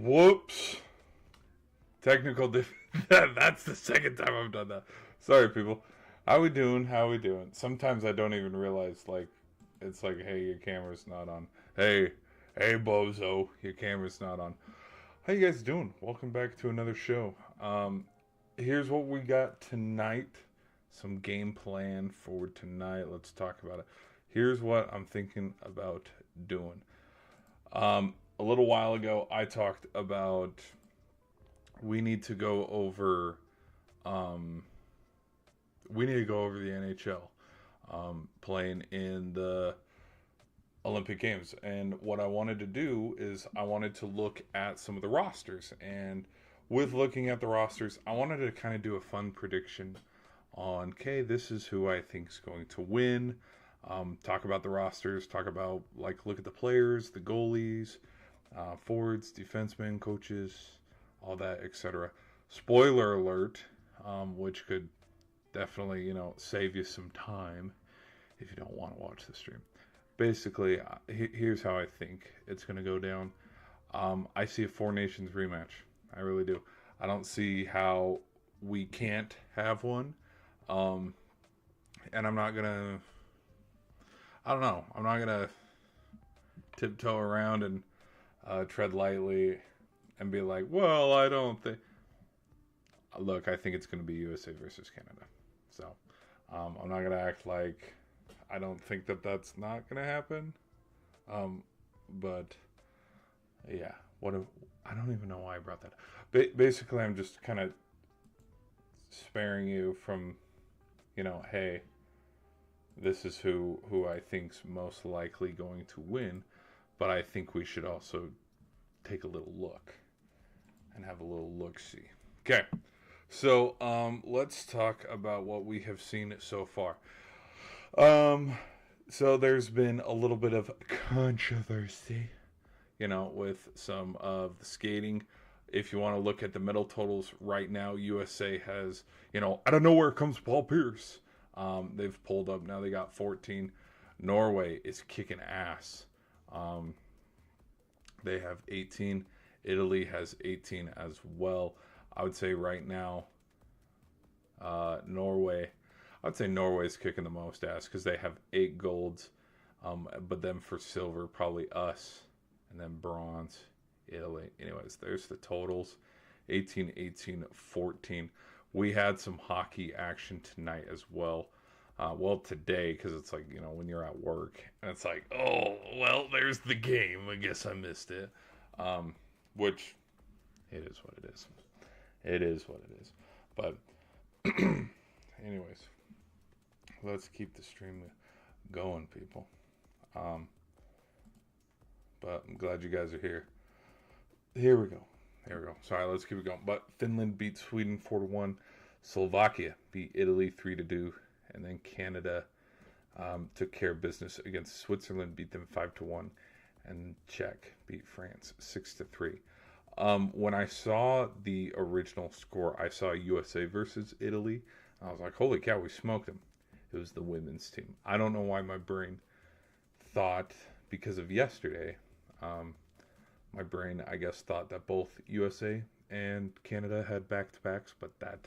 Whoops. Technical That's the second time I've done that. Sorry, people. How we doing? How we doing? Sometimes I don't even realize, like, it's like, hey, your camera's not on. Hey, bozo, your camera's not on. How you guys doing? Welcome back to another show. Here's what we got tonight. Some game plan for tonight. Let's talk about it. Here's what I'm thinking about doing. A little while ago, I talked about we need to go over the NHL playing in the Olympic Games. And what I wanted to do is I wanted to look at some of the rosters. And with looking at the rosters, I wanted to kind of do a fun prediction on, okay, this is who I think is going to win. Talk about the rosters, talk about, like, look at the players, the goalies, forwards, defensemen, coaches, all that, etc. Spoiler alert, which could definitely, save you some time if you don't want to watch the stream. Basically, here's how I think it's going to go down. I see a Four Nations rematch. I really do. I don't see how we can't have one. And I'm not going to... I don't know. I'm not going to tiptoe around and tread lightly and be like, well, I don't think... Look, I think it's going to be USA versus Canada. So, I'm not going to act like I don't think that that's not going to happen. But, yeah. I don't even know why I brought that. Basically, I'm just kind of sparing you from, hey, this is who I think's most likely going to win. But I think we should also take a little look and have a little look-see. Okay. So, let's talk about what we have seen so far. So there's been a little bit of controversy, with some of the skating. If you want to look at the medal totals right now, USA has, out of nowhere comes Paul Pierce. They've pulled up, now they got 14. Norway is kicking ass. They have 18. Italy has 18 as well. I would say right now, Norway. I would say Norway's kicking the most ass because they have 8 golds. But then for silver, probably us. And then bronze, Italy. Anyways, there's the totals. 18, 18, 14. We had some hockey action tonight as well. Today, because it's like, when you're at work. And it's like, oh, well, there's the game. I guess I missed it. Which, it is what it is. It is what it is. But, anyways, let's keep the stream going, people. But I'm glad you guys are here. Here we go. Sorry, let's keep it going. But Finland beat Sweden 4-1. Slovakia beat Italy 3-2. And then Canada took care of business against Switzerland, beat them 5-1. And Czech beat France 6-3. When I saw the original score, I saw USA versus Italy. I was like, holy cow, we smoked them. It was the women's team. I don't know why my brain thought, because of yesterday, my brain, I guess, thought that both USA and Canada had back-to-backs, but that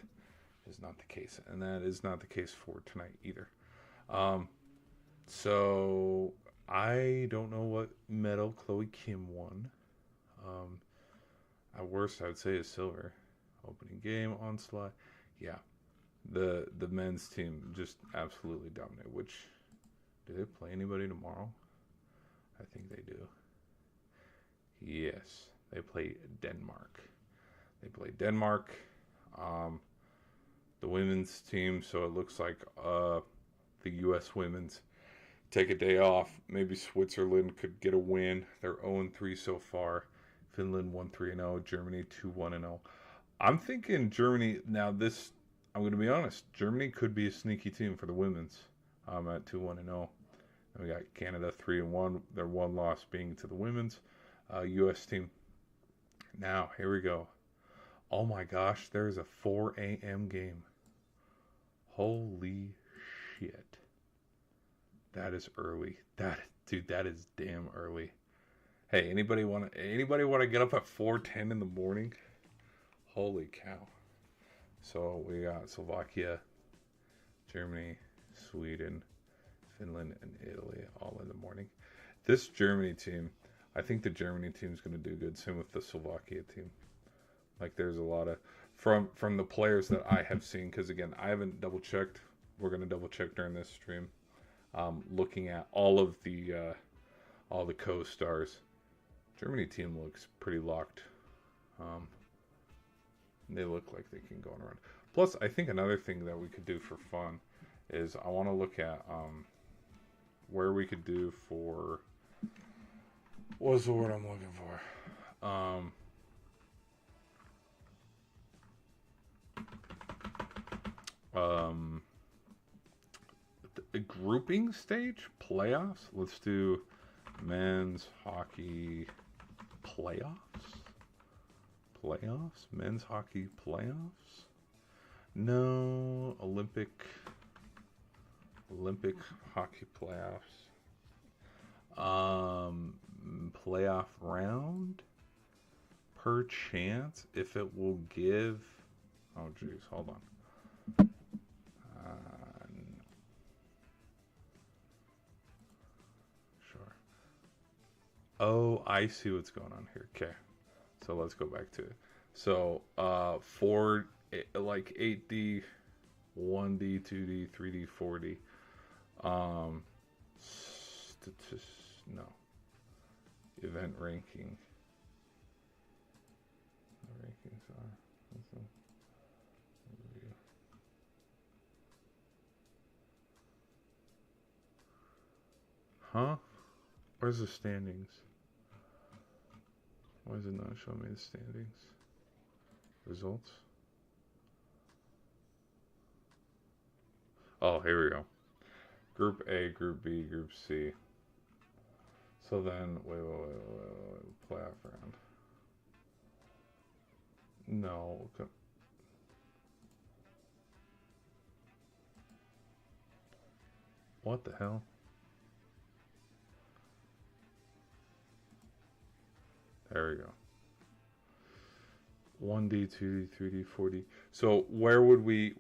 is not the case. And that is not the case for tonight either. So, I don't know what medal Chloe Kim won. At worst, I would say is silver. Opening game, onslaught. Yeah. The men's team just absolutely dominated. Which, do they play anybody tomorrow? I think they do. Yes. They play Denmark. The women's team, so it looks like the U.S. women's take a day off. Maybe Switzerland could get a win. They're 0-3 so far. Finland 1-3-0, Germany 2-1-0. I'm thinking Germany, now this, I'm going to be honest, Germany could be a sneaky team for the women's at 2-1-0. And we got Canada 3-1, their one loss being to the women's U.S. team. Now, here we go. Oh my gosh, there's a 4 a.m. game. Holy shit. That is early. That is damn early. Hey, anybody want to get up at 4:10 in the morning? Holy cow! So we got Slovakia, Germany, Sweden, Finland, and Italy all in the morning. This Germany team, I think the Germany team is going to do good. Same with the Slovakia team. Like there's a lot of from the players that I have seen. Because again, I haven't double checked. We're going to double check during this stream. Looking at all the co-stars. Germany team looks pretty locked. Um, they look like they can go on around. Plus, I think another thing that we could do for fun is I want to look at where we could do for what's the word I'm looking for? A grouping stage playoffs. Let's do men's hockey playoffs. Men's hockey playoffs. No, Olympic hockey playoffs. Playoff round. Per chance, if it will give. Oh, geez, hold on. Sure. Oh, I see what's going on here. Okay, so let's go back to it. So, for like 8D, 1D, 2D, 3D, 4D. No. Event ranking. The rankings are. Huh? Where's the standings? Why is it not showing me the standings? Results? Oh, here we go. Group A, Group B, Group C. So then, wait. Playoff round. No. What the hell? There we go. 1D, 2D, 3D, 4D. So where would we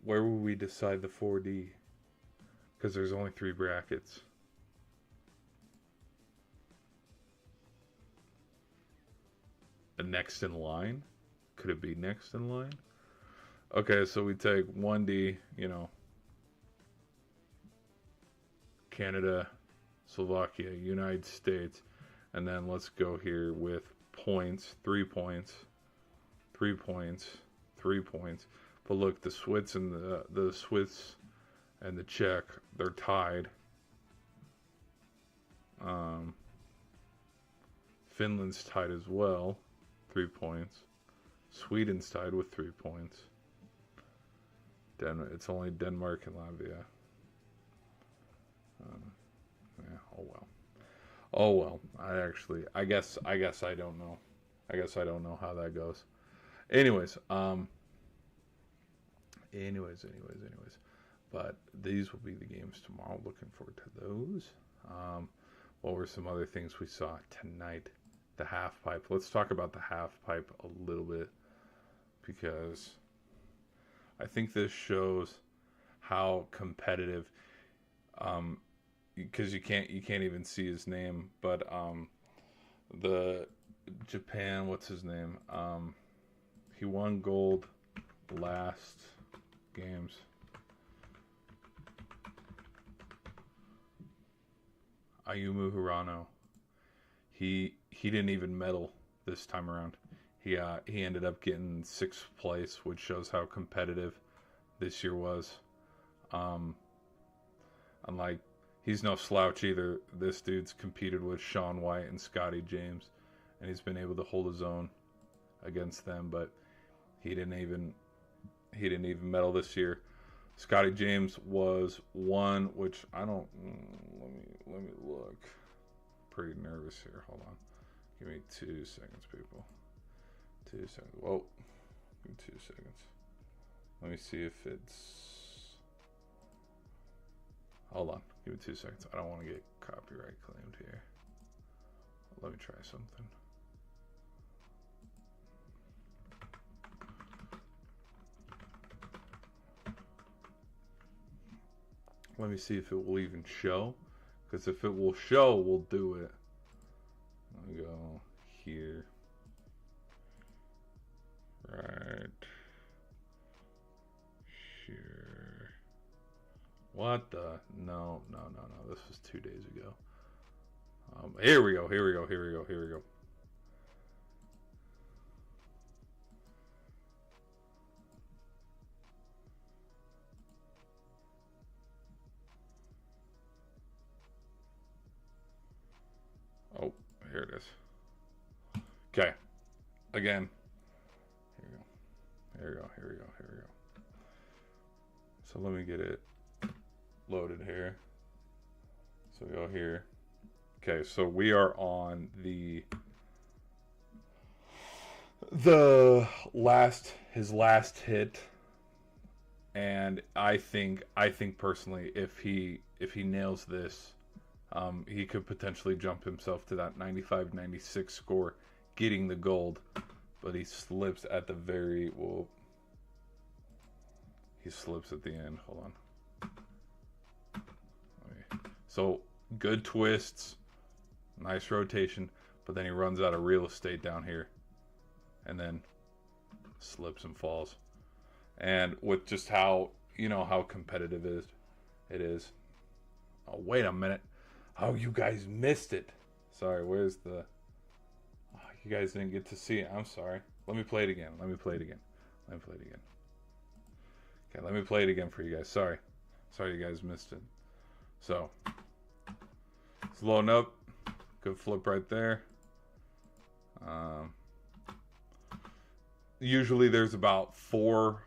decide the 4D? Because there's only 3 brackets. The next in line? Could it be next in line? Okay, so we take 1D, Canada, Slovakia, United States, and then let's go here with points, 3 points, 3 points, 3 points. But look, the Swiss and the Swiss and the Czech, they're tied. Finland's tied as well, 3 points. Sweden's tied with 3 points. It's only Denmark and Latvia. Yeah. Oh well. Oh well. I guess I don't know. I guess I don't know how that goes. Anyways. Anyways. But these will be the games tomorrow. Looking forward to those. What were some other things we saw tonight? The half pipe. Let's talk about the half pipe a little bit, because I think this shows how competitive. Because you can't even see his name, but the Japan, what's his name? He won gold last games. Ayumu Hirano. He didn't even medal this time around. He ended up getting 6th place, which shows how competitive this year was. And like, he's no slouch either. This dude's competed with Shaun White and Scotty James, and he's been able to hold his own against them. But he didn't even medal this year. Scotty James was 1, which I don't. Let me look. Pretty nervous here. Hold on. Give me 2 seconds, people. 2 seconds. Whoa. Give me 2 seconds. Let me see if it's. Hold on. Give me 2 seconds. I don't want to get copyright claimed here. Let me try something. Let me see if it will even show. Because if it will show, we'll do it. Let me go here. Right. Sure. What the? No. This was 2 days ago. Here we go. Oh, here it is. Okay. Again. Here we go. So let me get it loaded here. So we go here. Okay, so we are on his last hit, and I think personally, if he nails this, he could potentially jump himself to that 95-96 score, getting the gold. But he slips at the he slips at the end. Hold on. Okay. So good twists, nice rotation, but then he runs out of real estate down here, and then slips and falls. And with just how competitive it is. Oh, wait a minute. Oh, you guys missed it. Sorry, where's the... Oh, you guys didn't get to see it. I'm sorry. Let me play it again. Okay, let me play it again for you guys. Sorry you guys missed it. So, it's loading up. Good flip right there. Usually there's about four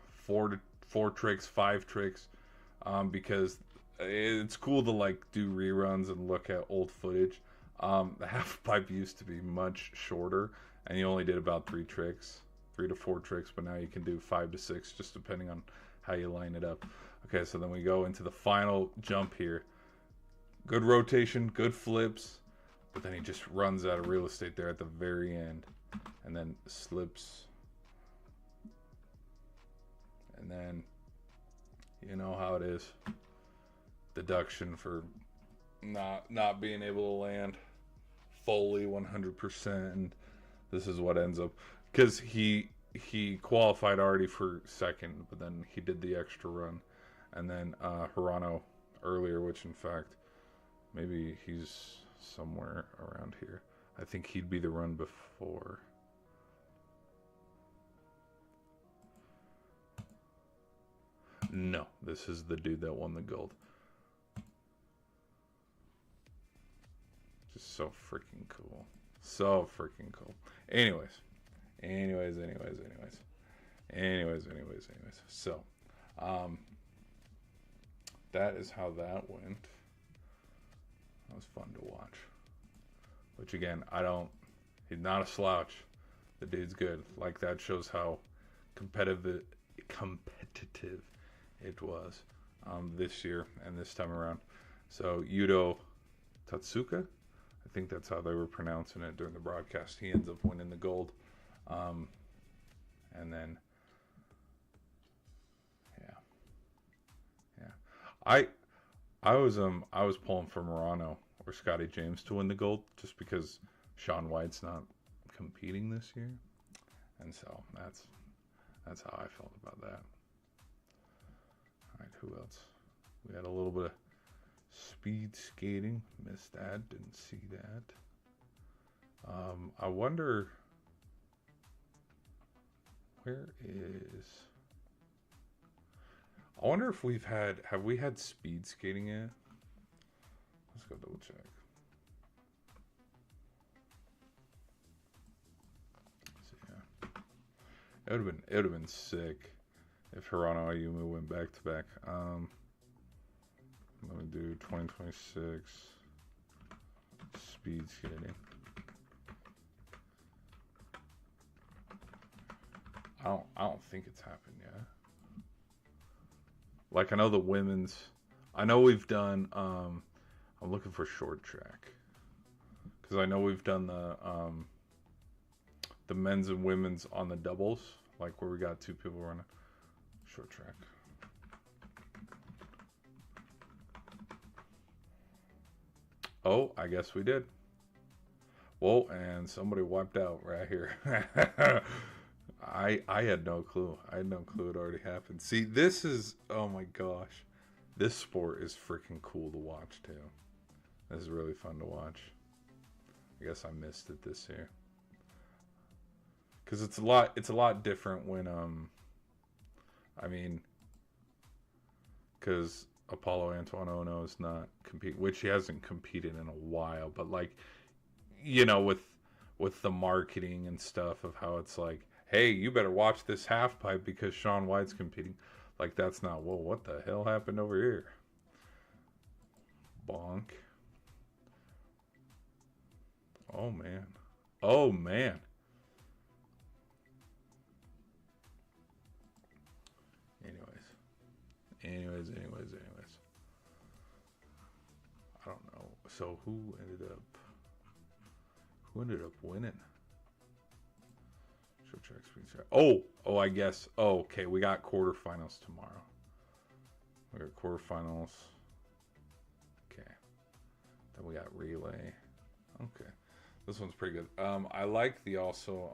tricks, 5 tricks, because it's cool to like do reruns and look at old footage. The half pipe used to be much shorter, and you only did about 3 to 4 tricks, but now you can do 5 to 6, just depending on how you line it up. Okay, so then we go into the final jump here. Good rotation, good flips, but then he just runs out of real estate there at the very end, and then slips. And then, you know how it is. Deduction for not being able to land fully 100%. And this is what ends up, because he qualified already for second, but then he did the extra run. And then Hirano earlier, which in fact, maybe he's somewhere around here. I think he'd be the run before. No, this is the dude that won the gold. Just so freaking cool. Anyways. So, that is how that went. That was fun to watch. Which again, he's not a slouch. The dude's good. Like, that shows how competitive it was this year and this time around. So Yuto Tatsuka, I think that's how they were pronouncing it during the broadcast. He ends up winning the gold. And then, yeah. I was pulling for Murano or Scotty James to win the gold, just because Shaun White's not competing this year, and so that's how I felt about that. All right, who else? We had a little bit of speed skating. Missed that. Didn't see that. I wonder, I wonder if have we had speed skating yet? Let's go double check. So, yeah. It would have been sick if Hirano Ayumu went back to back. Let me do 2026 speed skating. I don't think it's happened yet. Like, I know the women's. I know we've done. I'm looking for short track. because I know we've done the men's and women's on the doubles, like where we got two people running short track. Oh, I guess we did. Whoa, and somebody wiped out right here. I had no clue. I had no clue it already happened. See, this is, oh my gosh. This sport is freaking cool to watch too. This is really fun to watch. I guess I missed it this year. Cuz it's a lot different when I mean, cuz Apollo Antoine Ono is not compete, which he hasn't competed in a while, but like, you know, with the marketing and stuff of how it's like, hey, you better watch this half pipe because Shaun White's competing. Like, that's not, whoa, what the hell happened over here? Bonk. Oh man. Oh man. Anyways. I don't know. So who ended up winning? Short track, speed track. Oh, I guess. Oh, okay. We got quarterfinals tomorrow. We got quarterfinals. Okay. Then we got relay. Okay. This one's pretty good. I like the also.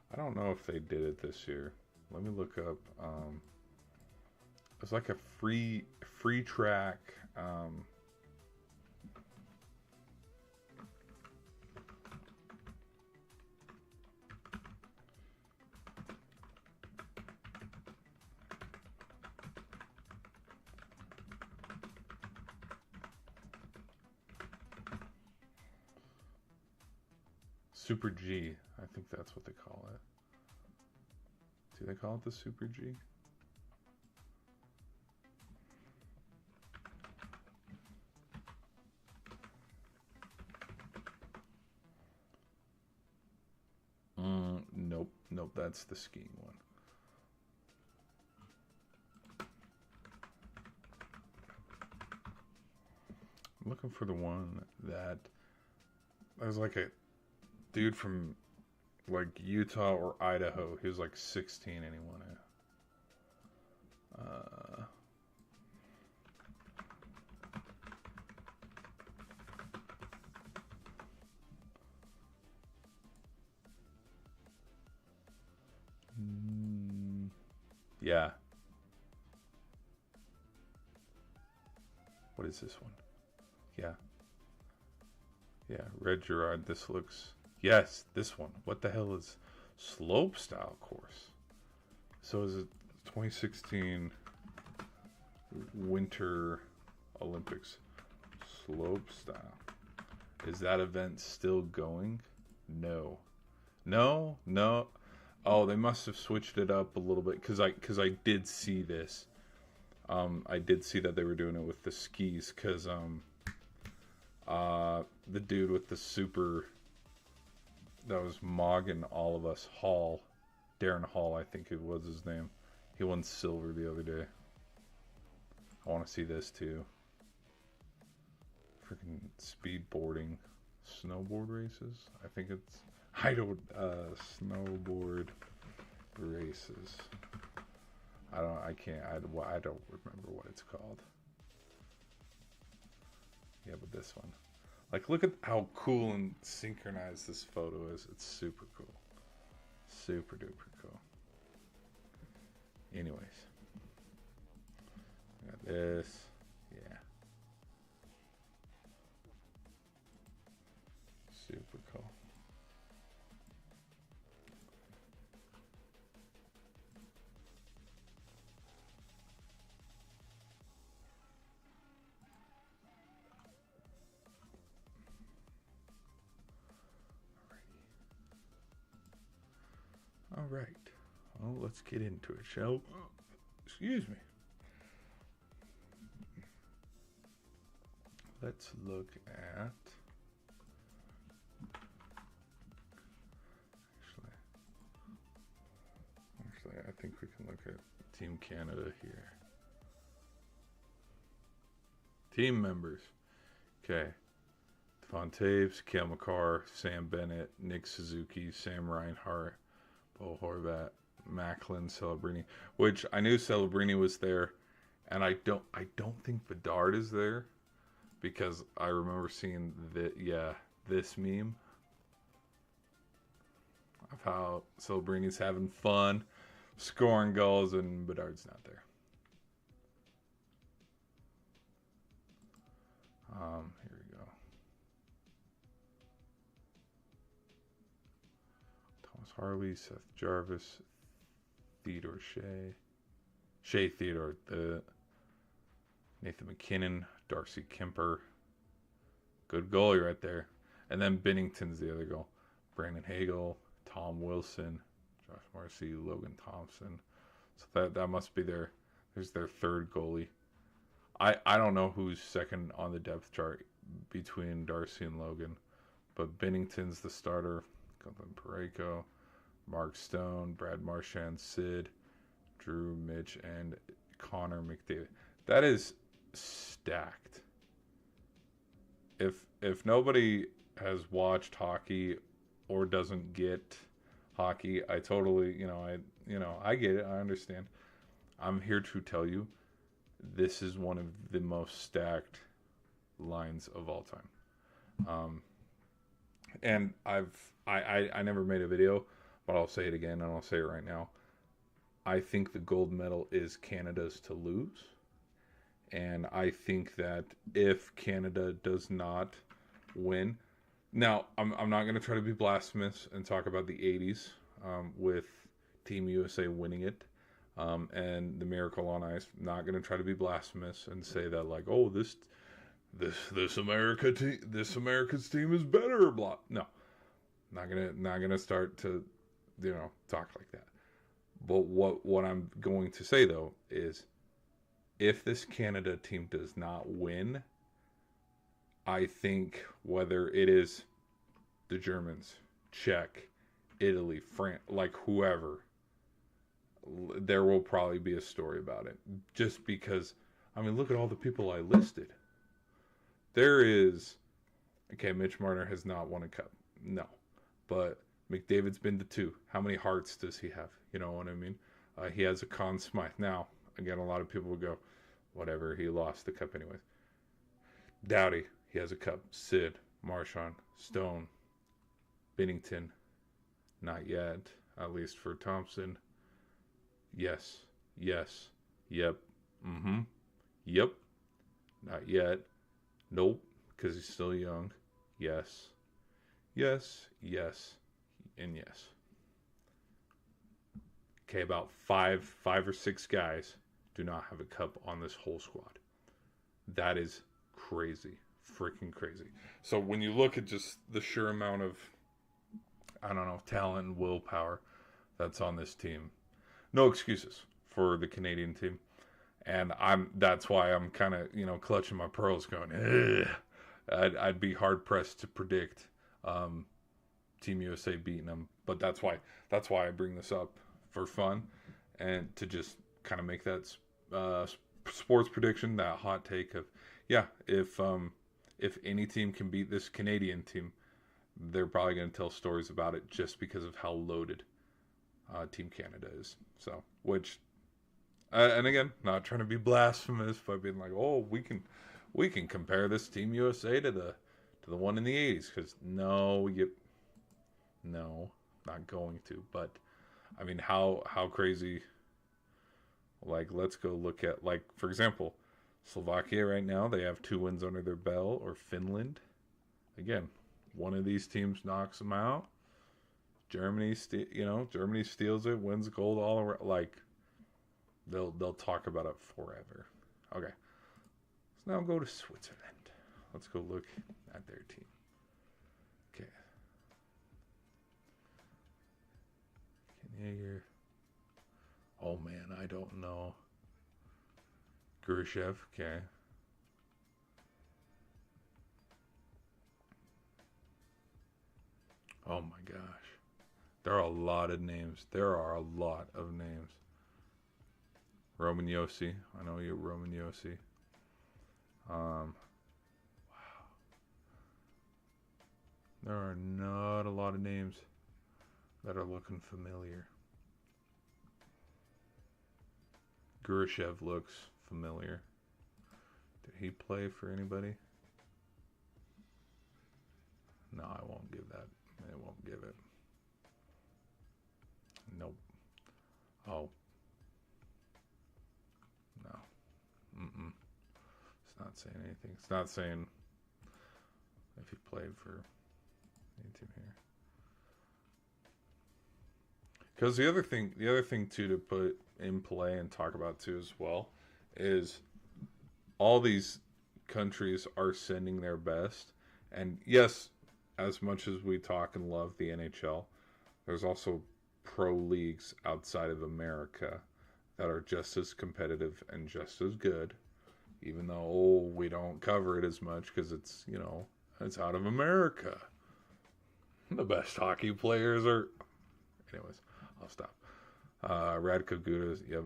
I don't know if they did it this year. Let me look up. It's like a free track. Super G. I think that's what they call it. Do they call it the Super G? Nope, that's the skiing one. I'm looking for the one that was like a dude from like Utah or Idaho. He was like 16 and he won it. Yeah. What is this one? Yeah. Yeah, Red Gerard. This looks... Yes, this one. What the hell is slope style course? So is it 2016 Winter Olympics slope style? Is that event still going? No. Oh, they must have switched it up a little bit because I did see this. I did see that they were doing it with the skis because the dude with the super that was mogging all of us, Hall, Darren Hall, I think it was his name. He won silver the other day. I want to see this too. Freaking speedboarding, snowboard races. I think it's snowboard races. I don't remember what it's called. Yeah, but this one. Like, look at how cool and synchronized this photo is. It's super cool. Super duper cool. Anyways. I got this. Yeah. Super cool. All right. Well, let's get into it, shall we? Excuse me. Let's look at... Actually, I think we can look at Team Canada here. Team members. Okay. Devon Taves, Cale Makar, Sam Bennett, Nick Suzuki, Sam Reinhart, Bo Horvat, Macklin, Celebrini. Which I knew Celebrini was there, and I don't think Bedard is there because I remember seeing this meme of how Celebrini's having fun scoring goals and Bedard's not there. Here we go. Thomas Harley, Seth Jarvis, Theodore Shea Theodore, Nathan McKinnon, Darcy Kemper. Good goalie right there. And then Binnington's the other goal. Brandon Hagel, Tom Wilson, Josh Marcy, Logan Thompson. So that must be there's their third goalie. I don't know who's second on the depth chart between Darcy and Logan, but Binnington's the starter. Colin Parayko, Mark Stone, Brad Marchand, Sid, Drew, Mitch, and Connor McDavid. That is stacked. If nobody has watched hockey or doesn't get hockey, I totally, I get it. I understand. I'm here to tell you, this is one of the most stacked lines of all time. And I never made a video, but I'll say it again, and I'll say it right now. I think the gold medal is Canada's to lose. And I think that if Canada does not win, now I'm not going to try to be blasphemous and talk about the 80s with Team USA winning it and the Miracle on Ice. I'm not going to try to be blasphemous and say that like, oh, this America's team is better. Blah. No, not gonna start to talk like that. But what I'm going to say though is, if this Canada team does not win, I think whether it is the Germans, Czech, Italy, France, like whoever, there will probably be a story about it. Just because, I mean, look at all the people I listed. There is, okay, Mitch Marner has not won a cup. No. But McDavid's been to 2. How many hearts does he have? You know what I mean? He has a Conn Smythe. Now, again, a lot of people will go, whatever, he lost the cup anyways. Doughty, he has a cup. Sid, Marchand, Stone, Binnington, not yet, at least for Thompson. Yes, yep, yep, not yet, nope, because he's still young. Yes, and yes. Okay, about five or six guys do not have a cup on this whole squad. That is crazy. Freaking crazy. So when you look at just the sheer amount of, talent and willpower that's on this team, no excuses for the Canadian team. And that's why I'm kind of, clutching my pearls going, ugh. I'd be hard pressed to predict Team USA beating them. But that's why I bring this up for fun and to just kind of make that sports prediction, that hot take of, if any team can beat this Canadian team, they're probably going to tell stories about it just because of how loaded Team Canada is. So, which, and again, not trying to be blasphemous by being like, oh, we can compare this Team USA to the one in the 80s, because no, not going to. But I mean, how crazy. Like, let's go look at, like, for example, Slovakia right now, they have 2 wins under their belt, or Finland. Again, one of these teams knocks them out. Germany steals it, wins gold all around. Like, they'll talk about it forever. Okay, so now go to Switzerland. Let's go look at their team. Okay. Jaeger. Oh man, I don't know. Grushev, okay. Oh my gosh. There are a lot of names. Roman Yossi. I know you're Roman Yossi. Wow. There are not a lot of names that are looking familiar. Gurushev looks familiar. Did he play for anybody? No, I won't give that. I won't give it. Nope. Oh. No. Mm-mm. It's not saying anything. It's not saying if he played for any team here. Because the other thing too to put in play and talk about too as well is all these countries are sending their best. And yes, as much as we talk and love the NHL, there's also pro leagues outside of America that are just as competitive and just as good, even though we don't cover it as much because it's, it's out of America. The best hockey players are. Anyways, I'll stop. Radko Gudas, yep.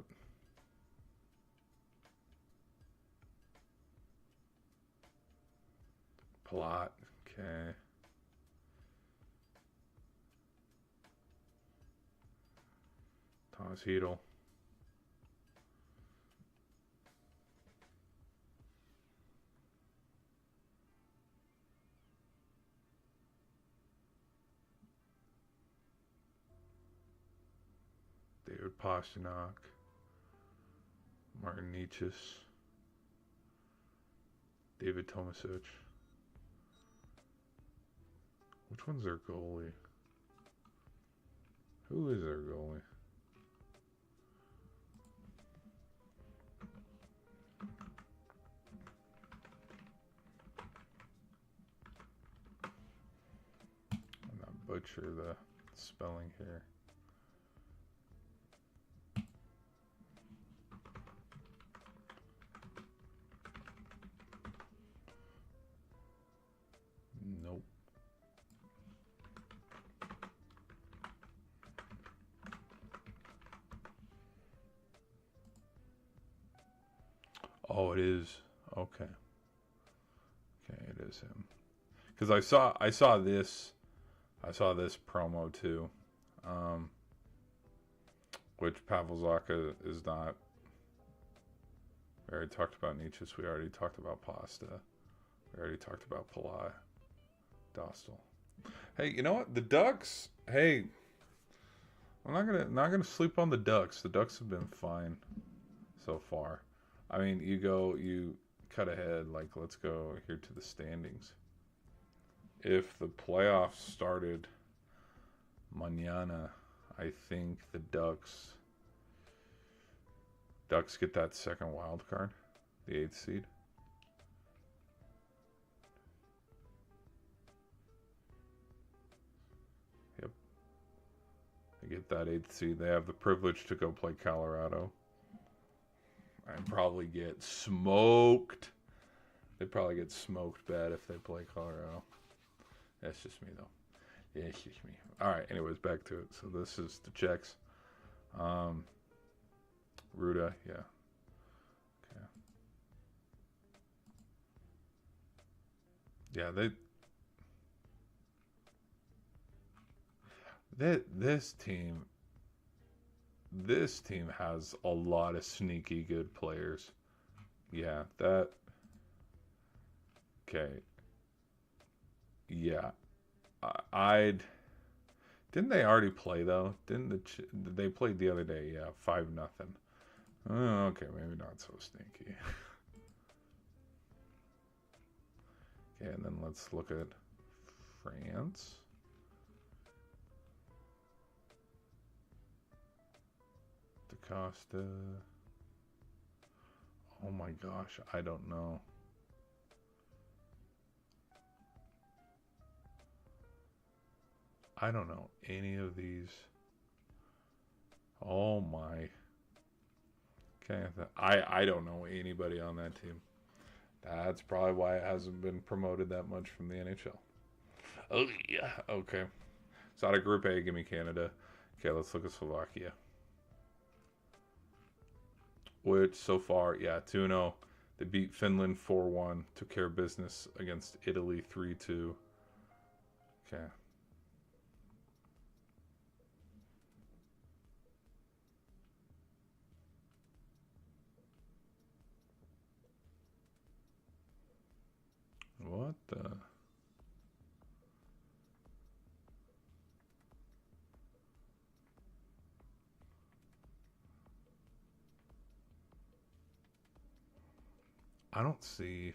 Palat, okay. Thomas Hedel. David Pastrnak. Martin Necas. David Tomasic. Which one's their goalie? Who is their goalie? I'm not butcher the spelling here. Nope. Oh, it is. Okay. Okay, it is him. Because I saw this promo too, which Pavel Zacha is not. We already talked about Necas. We already talked about Pasta. We already talked about Palat. Dostal. Hey, you know what? The Ducks. Hey, I'm not gonna sleep on the Ducks. The Ducks have been fine so far. I mean, you cut ahead. Like, let's go here to the standings. If the playoffs started mañana, I think the Ducks get that second wild card, the 8th seed. Yep. They get that 8th seed. They have the privilege to go play Colorado. And probably get smoked. They probably get smoked bad if they play Colorado. That's just me, though. Yeah, it's just me. All right, anyways, back to it. So this is the Czechs. Ruda, yeah. Okay. Yeah, this team has a lot of sneaky good players. Yeah, that. Okay. Yeah, I'd. Didn't they already play though? They played the other day? Yeah, 5-0. Oh, okay, maybe not so sneaky. Okay, and then let's look at France. DaCosta. Oh my gosh, I don't know. I don't know any of these. Oh my. Okay, I don't know anybody on that team. That's probably why it hasn't been promoted that much from the NHL. Oh yeah. Okay. So out of Group A, give me Canada. Okay, let's look at Slovakia. Which so far, yeah, 2-0. They beat Finland 4-1. Took care of business against Italy 3-2. Okay. What the? I don't see.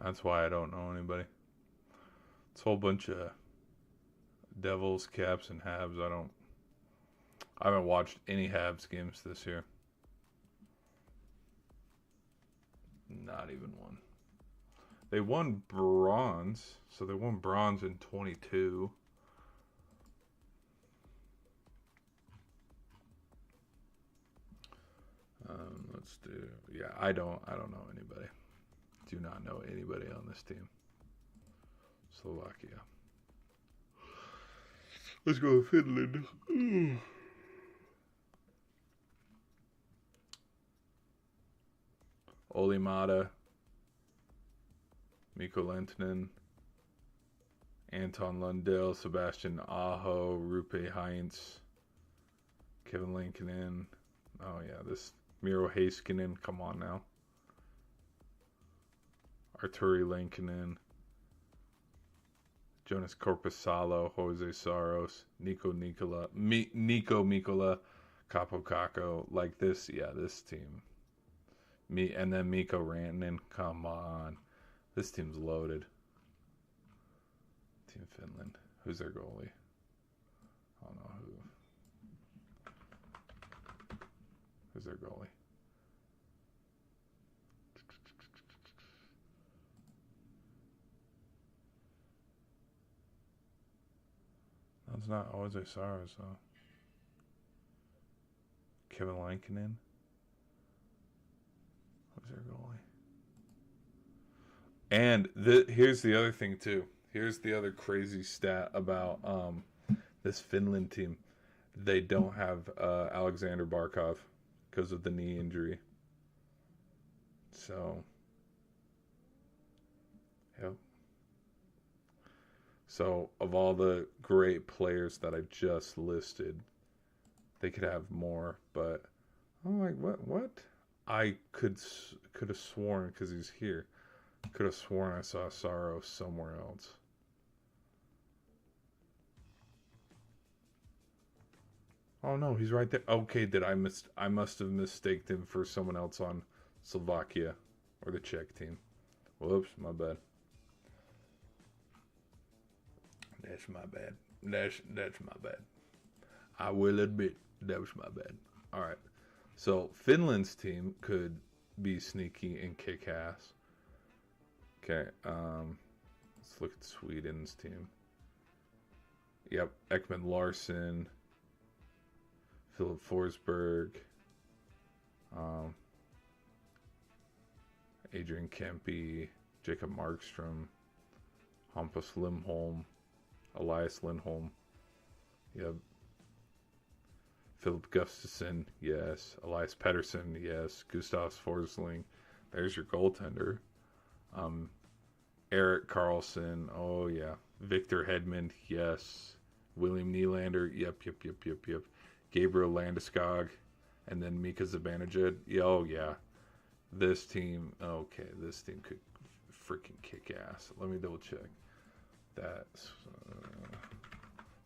That's why I don't know anybody. It's a whole bunch of Devils, Caps, and Habs. I haven't watched any Habs games this year. Not even one. They won bronze, so they won bronze in 22. Let's do. Yeah, I don't know anybody. Do not know anybody on this team. Slovakia. Let's go with Finland. Olli Mata, Mikko Lehtonen, Anton Lundell, Sebastian Aho, Rupe Heinz, Kevin Lankinen. Oh yeah, this Miro Heiskanen. Come on now. Arturi Lankinen, Jonas Corpusalo, Jose Saros, Nico Mikola, Capo Caco. Like this, yeah, this team. And then Mikko Rantanen. Come on. This team's loaded. Team Finland. Who's their goalie? I don't know who. Who's their goalie? That's not Jose Saros, though. Kevin Lankinen. Who's their goalie? And here's the other thing, too. Here's the other crazy stat about this Finland team. They don't have Alexander Barkov because of the knee injury. So, yep. So, of all the great players that I just listed, they could have more, but I'm like, what? I could have sworn, because he's here, could have sworn I saw Saros somewhere else. Oh no, he's right there. Okay, I must have mistaken him for someone else on Slovakia or the Czech team. Whoops, my bad. That's my bad. That's my bad. I will admit that was my bad. All right. So Finland's team could be sneaky and kick ass. Okay. Let's look at Sweden's team. Yep, Ekman Larsson, Philip Forsberg, Adrian Kempe, Jacob Markstrom, Hampus Lindholm, Elias Lindholm. Yep. Philip Gustafsson, yes. Elias Pettersson, yes. Gustav Forsling. There's your goaltender. Erik Karlsson, oh yeah. Victor Hedman, yes. William Nylander, yep. Gabriel Landeskog, and then Mika Zibanejad. Oh yeah. This team could freaking kick ass. Let me double check.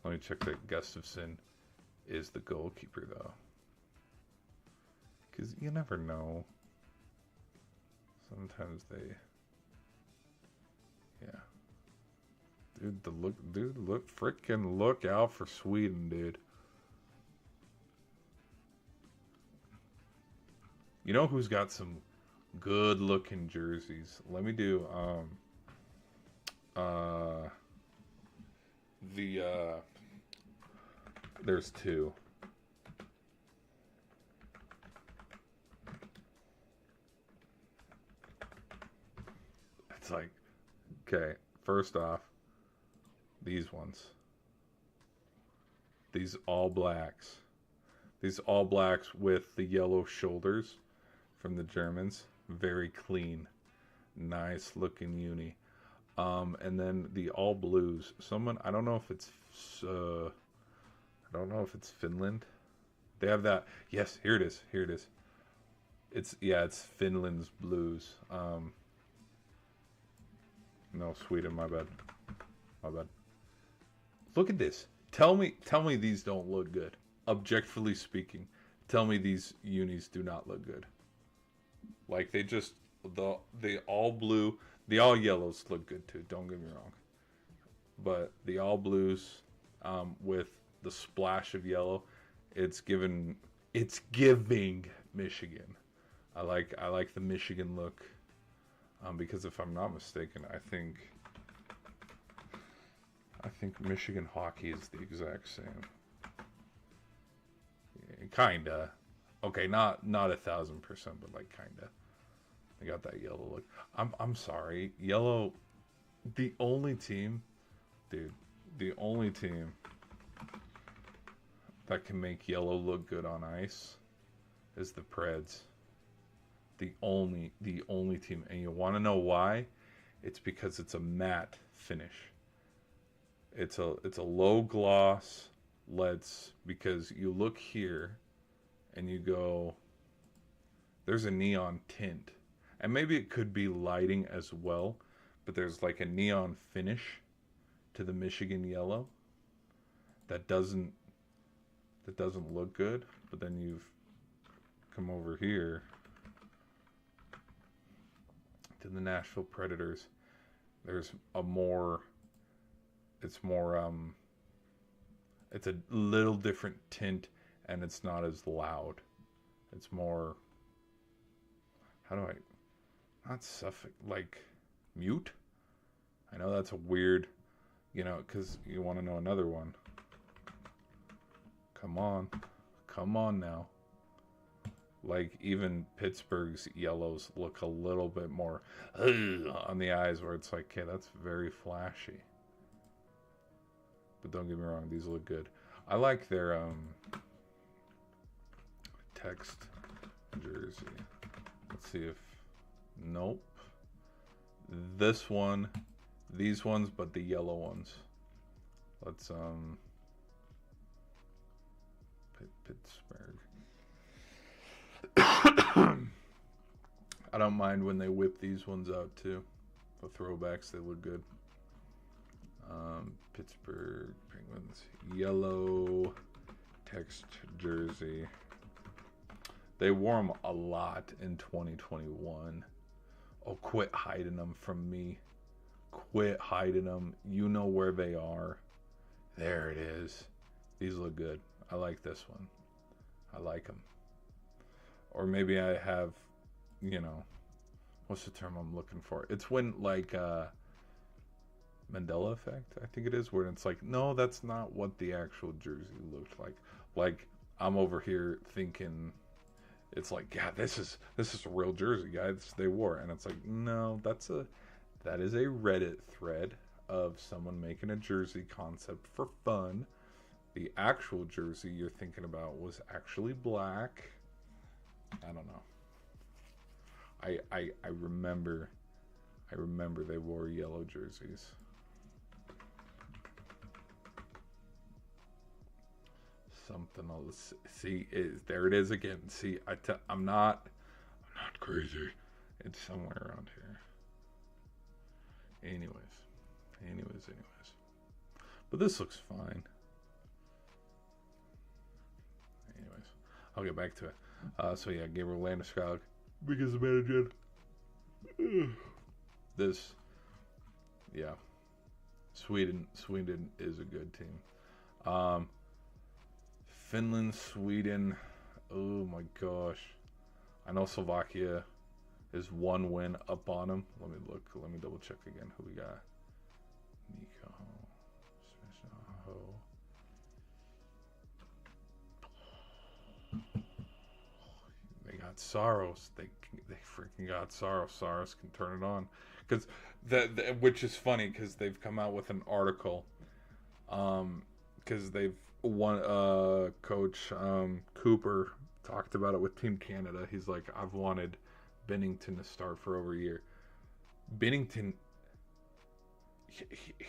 Let me check that Gustafsson is the goalkeeper, though. Because you never know. Sometimes they... Yeah. Freaking look out for Sweden, dude. You know who's got some good looking jerseys? Let me do, there's two. It's like, okay, first off, these ones. These all blacks. These all blacks with the yellow shoulders from the Germans. Very clean. Nice looking uni. And then the all blues. Someone, I don't know if it's Finland. They have that. Yes, here it is. Here it is. It's Finland's blues. No, Sweden, my bad. My bad. Look at this. Tell me these don't look good. Objectively speaking, tell me these unis do not look good. Like they just the all blue, the all yellows look good too. Don't get me wrong, but the all blues with the splash of yellow, it's giving Michigan. I like the Michigan look because if I'm not mistaken, I think Michigan hockey is the exact same. Kinda. Okay, not 1,000%, but like kinda. They got that yellow look. I'm sorry, yellow. The only team that can make yellow look good on ice is the Preds. The only team, and you want to know why? It's because it's a matte finish. It's a low gloss. Because you look here and you go, there's a neon tint, and maybe it could be lighting as well, but there's like a neon finish to the Michigan yellow that doesn't look good. But then you've come over here to the Nashville Predators. There's it's a little different tint, and it's not as loud. It's more, not suffix, like mute? I know that's a weird, because you want to know another one. Come on now. Like even Pittsburgh's yellows look a little bit more on the eyes, where it's like, okay, that's very flashy. But don't get me wrong, these look good. I like their text jersey. Let's see if nope. This one, these ones, but the yellow ones. Let's Pittsburgh. I don't mind when they whip these ones out too. The throwbacks, they look good. Pittsburgh Penguins yellow text jersey. They wore them a lot in 2021. Oh, quit hiding them from me. Quit hiding them. You know where they are. There it is. These look good. I like this one. I like them. Or maybe I have, what's the term I'm looking for? It's when like Mandela effect, I think it is, where it's like, no, that's not what the actual jersey looked like. Like I'm over here thinking it's like, yeah, this is a real jersey, guys. They wore, and it's like, no, that is a Reddit thread of someone making a jersey concept for fun. The actual jersey you're thinking about was actually black. I don't know. I remember they wore yellow jerseys. Something else. See, there it is again. See, I'm not crazy. It's somewhere around here. Anyways. But this looks fine. Anyways, I'll get back to it. So yeah, Gabriel Landeskog because of manager. This, yeah, Sweden is a good team. Finland, Sweden. Oh my gosh, I know Slovakia is one win up on them. Let me look. Let me double check again who we got. Nico. They got Saros. They freaking got Saros. Saros can turn it on because which is funny because they've come out with an article because they've coach Cooper talked about it with Team Canada. He's like, I've wanted Binnington to start for over a year. Binnington,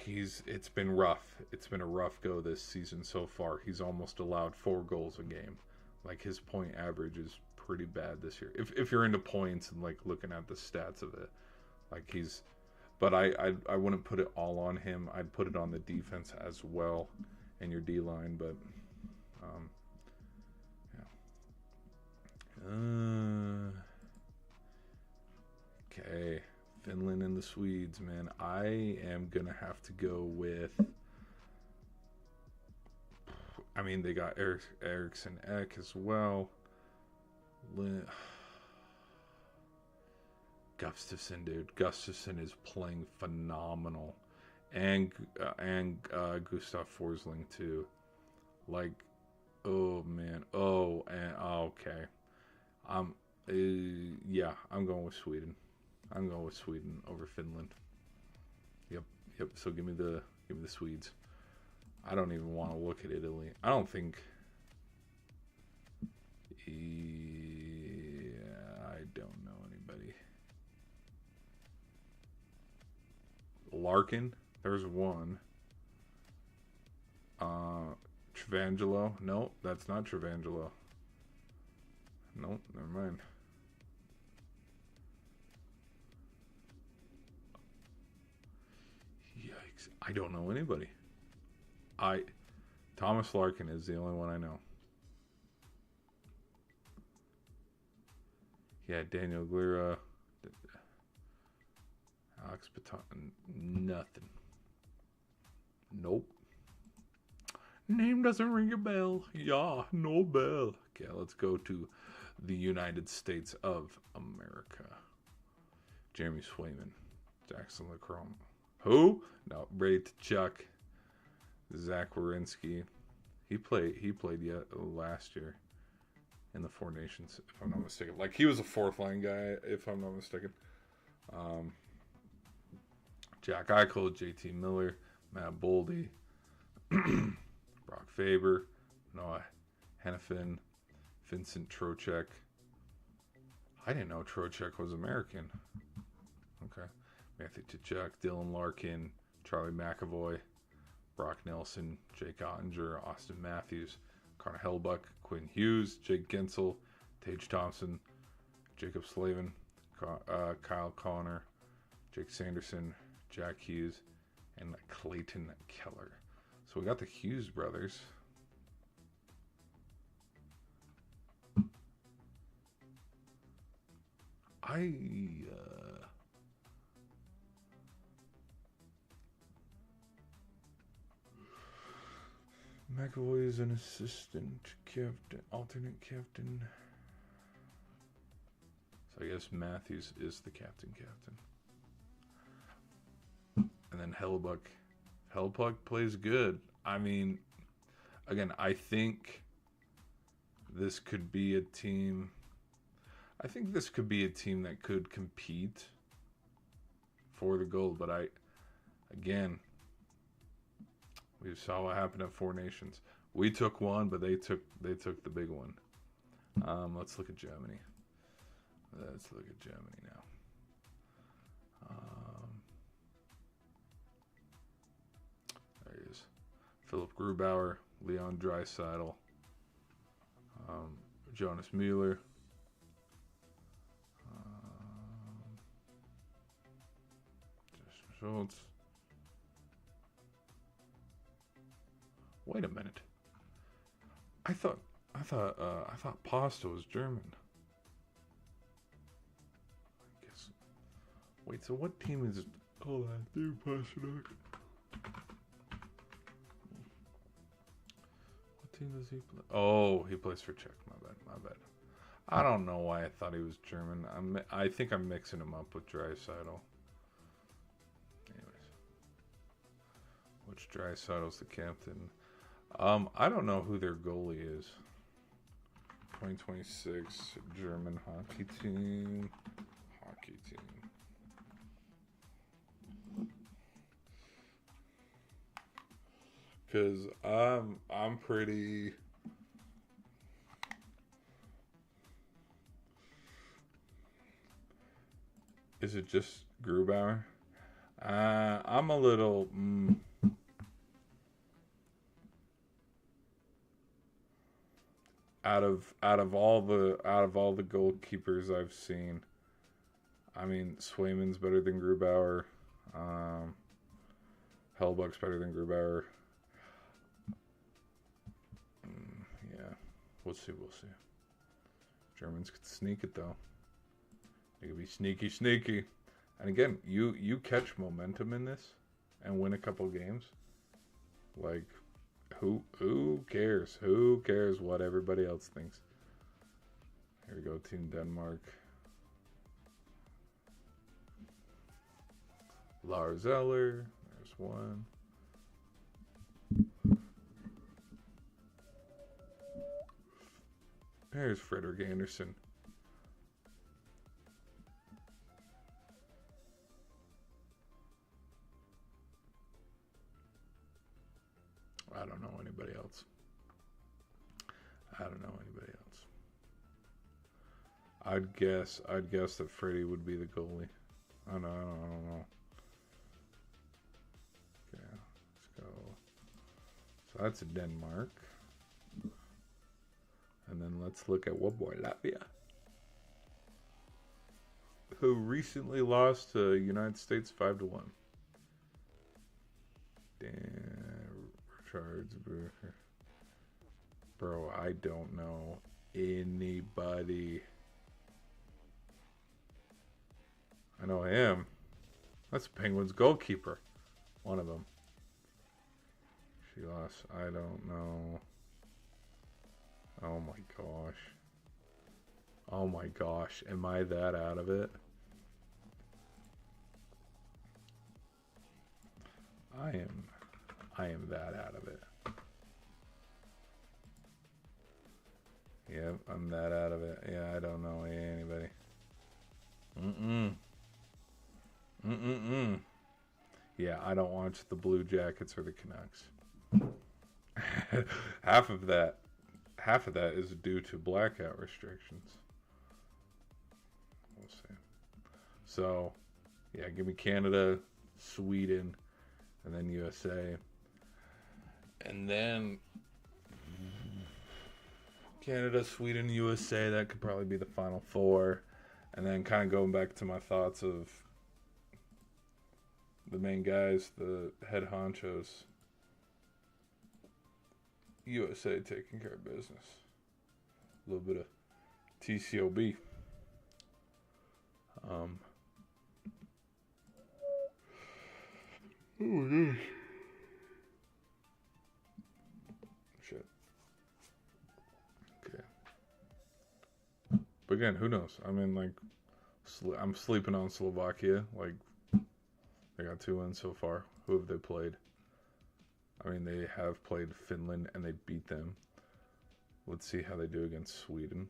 it's been rough. It's been a rough go this season so far. He's almost allowed 4 goals a game. Like, his point average is pretty bad this year. If you're into points and like looking at the stats of it, like he's. But I wouldn't put it all on him. I'd put it on the defense as well, and your D line. But yeah. Okay, Finland and the Swedes, man. I am gonna have to go with. I mean, they got Eriksson Ek as well. Gustafsson, dude. Gustafsson is playing phenomenal, and Gustav Forsling too. Like, oh man, okay. Yeah, I'm going with Sweden. I'm going with Sweden over Finland. Yep. So give me the Swedes. I don't even want to look at Italy. I don't think. Yeah, I don't know anybody. Larkin, there's one. Trivangelo. No, that's not Trivangelo. Nope, never mind. Yikes. I don't know anybody. Thomas Larkin is the only one I know. Yeah, Daniel Glira, Alex Baton, nothing. Nope. Name doesn't ring a bell. Yeah, no bell. Okay, let's go to the United States of America. Jeremy Swayman, Jackson LaCrone. Who? No, Brady Tkachuk, Zach Werenski. He played last year in the Four Nations, if I'm not mistaken. Like, he was a 4th line guy, if I'm not mistaken. Jack Eichel, JT Miller, Matt Boldy, Brock Faber, Noah Hannafin, Vincent Trocheck. I didn't know Trocheck was American. Okay. Matthew Tkachuk, Dylan Larkin, Charlie McAvoy, Brock Nelson, Jake Ottinger, Austin Matthews, Connor Hellbuck, Quinn Hughes, Jake Gensel, Tage Thompson, Jacob Slavin, Kyle Connor, Jake Sanderson, Jack Hughes, and Clayton Keller. So we got the Hughes brothers. McAvoy is an assistant captain, alternate captain. So I guess Matthews is the captain. And then Hellbuck. Hellbuck plays good. I mean, again, I think this could be a team. I think this could be a team that could compete for the gold. But we saw what happened at Four Nations. We took one, but they took the big one. Let's look at Germany. Now. There he is. Philip Grubauer, Leon Draisaitl, Jonas Mueller, Justin Schultz. Wait a minute. I thought Pasta was German. I guess. Wait, so what team is? Hold on, dude, Pasternak. What team does he play? Oh, he plays for Czech. My bad. I don't know why I thought he was German. I think I'm mixing him up with Draisaitl. Anyways, which Draisaitl's the captain? I don't know who their goalie is. 2026 German hockey team. Hockey team. Because I'm pretty. Is it just Grubauer? I'm a little. Out of all the goalkeepers I've seen, I mean Swayman's better than Grubauer. Hellbuck's better than Grubauer. Yeah, we'll see. Germans could sneak it though. They could be sneaky. And again, you catch momentum in this and win a couple games. Like, who cares? Who cares what everybody else thinks? Here we go, Team Denmark. Lars Eller, there's one. There's Frederik Andersen. I don't know anybody else. I'd guess that Freddie would be the goalie. I don't know. Okay, let's go. So that's Denmark. And then let's look at what boy, Latvia, who recently lost to United States 5-1. Damn, Richards, bro, I don't know anybody. I know him. That's Penguins goalkeeper. One of them. She lost. I don't know. Oh my gosh. Am I that out of it? I am that out of it. Yep, I'm that out of it. Yeah, I don't know anybody. Yeah, I don't watch the Blue Jackets or the Canucks. half of that is due to blackout restrictions. We'll see. So, yeah, give me Canada, Sweden, and then USA. And then Canada, Sweden, USA, that could probably be the final four. And then kind of going back to my thoughts of the main guys, the head honchos, USA taking care of business. A little bit of TCOB. Oh my gosh. Shit. Okay. But again, who knows? I mean, like, I'm sleeping on Slovakia. Like, they got 2 wins so far. Who have they played? I mean, they have played Finland and they beat them. Let's see how they do against Sweden.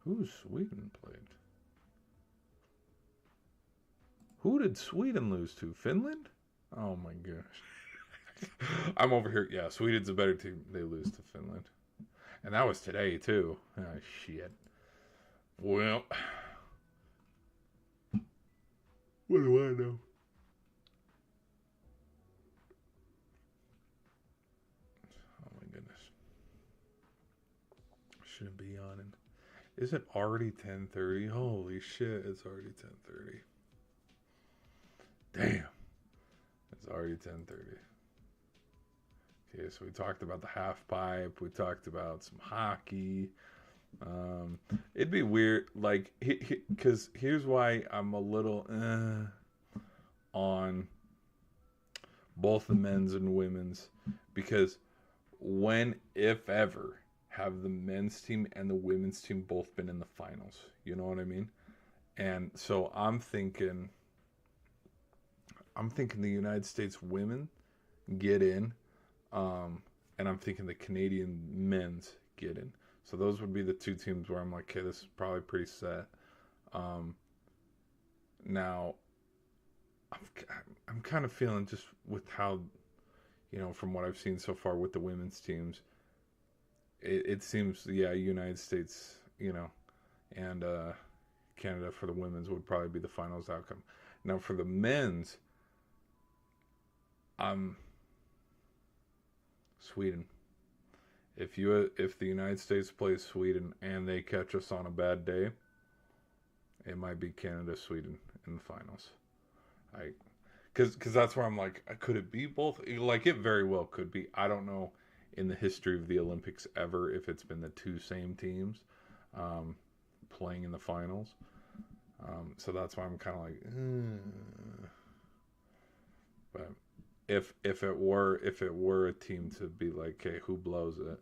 Who's Sweden played? Who did Sweden lose to? Finland? Oh my gosh. I'm over here. Yeah, Sweden's a better team. They lose to Finland. And that was today, too. Oh, shit. Well, what do I know? Oh my goodness. Shouldn't be yawning. Is it already 10:30? Holy shit, it's already 10:30. Damn. It's already 10:30. Okay, so we talked about the half pipe. We talked about some hockey. It'd be weird, like, because here's why I'm a little on both the men's and women's, because when, if ever, have the men's team and the women's team both been in the finals? You know what I mean? And so I'm thinking the United States women get in. And I'm thinking the Canadian men's get in. So those would be the two teams where I'm like, okay, this is probably pretty set. Um, Now, I'm, I'm kind of feeling just with how, from what I've seen so far with the women's teams, it seems, yeah, United States, and Canada for the women's would probably be the finals outcome. Now, for the men's, I'm Sweden. If the United States plays Sweden and they catch us on a bad day, it might be Canada Sweden in the finals. I because that's where I'm like, could it be both? Like it very well could be. I don't know in the history of the Olympics ever if it's been the two same teams um, playing in the finals. So that's why I'm kind of like, but if it were a team to be like, okay, who blows it?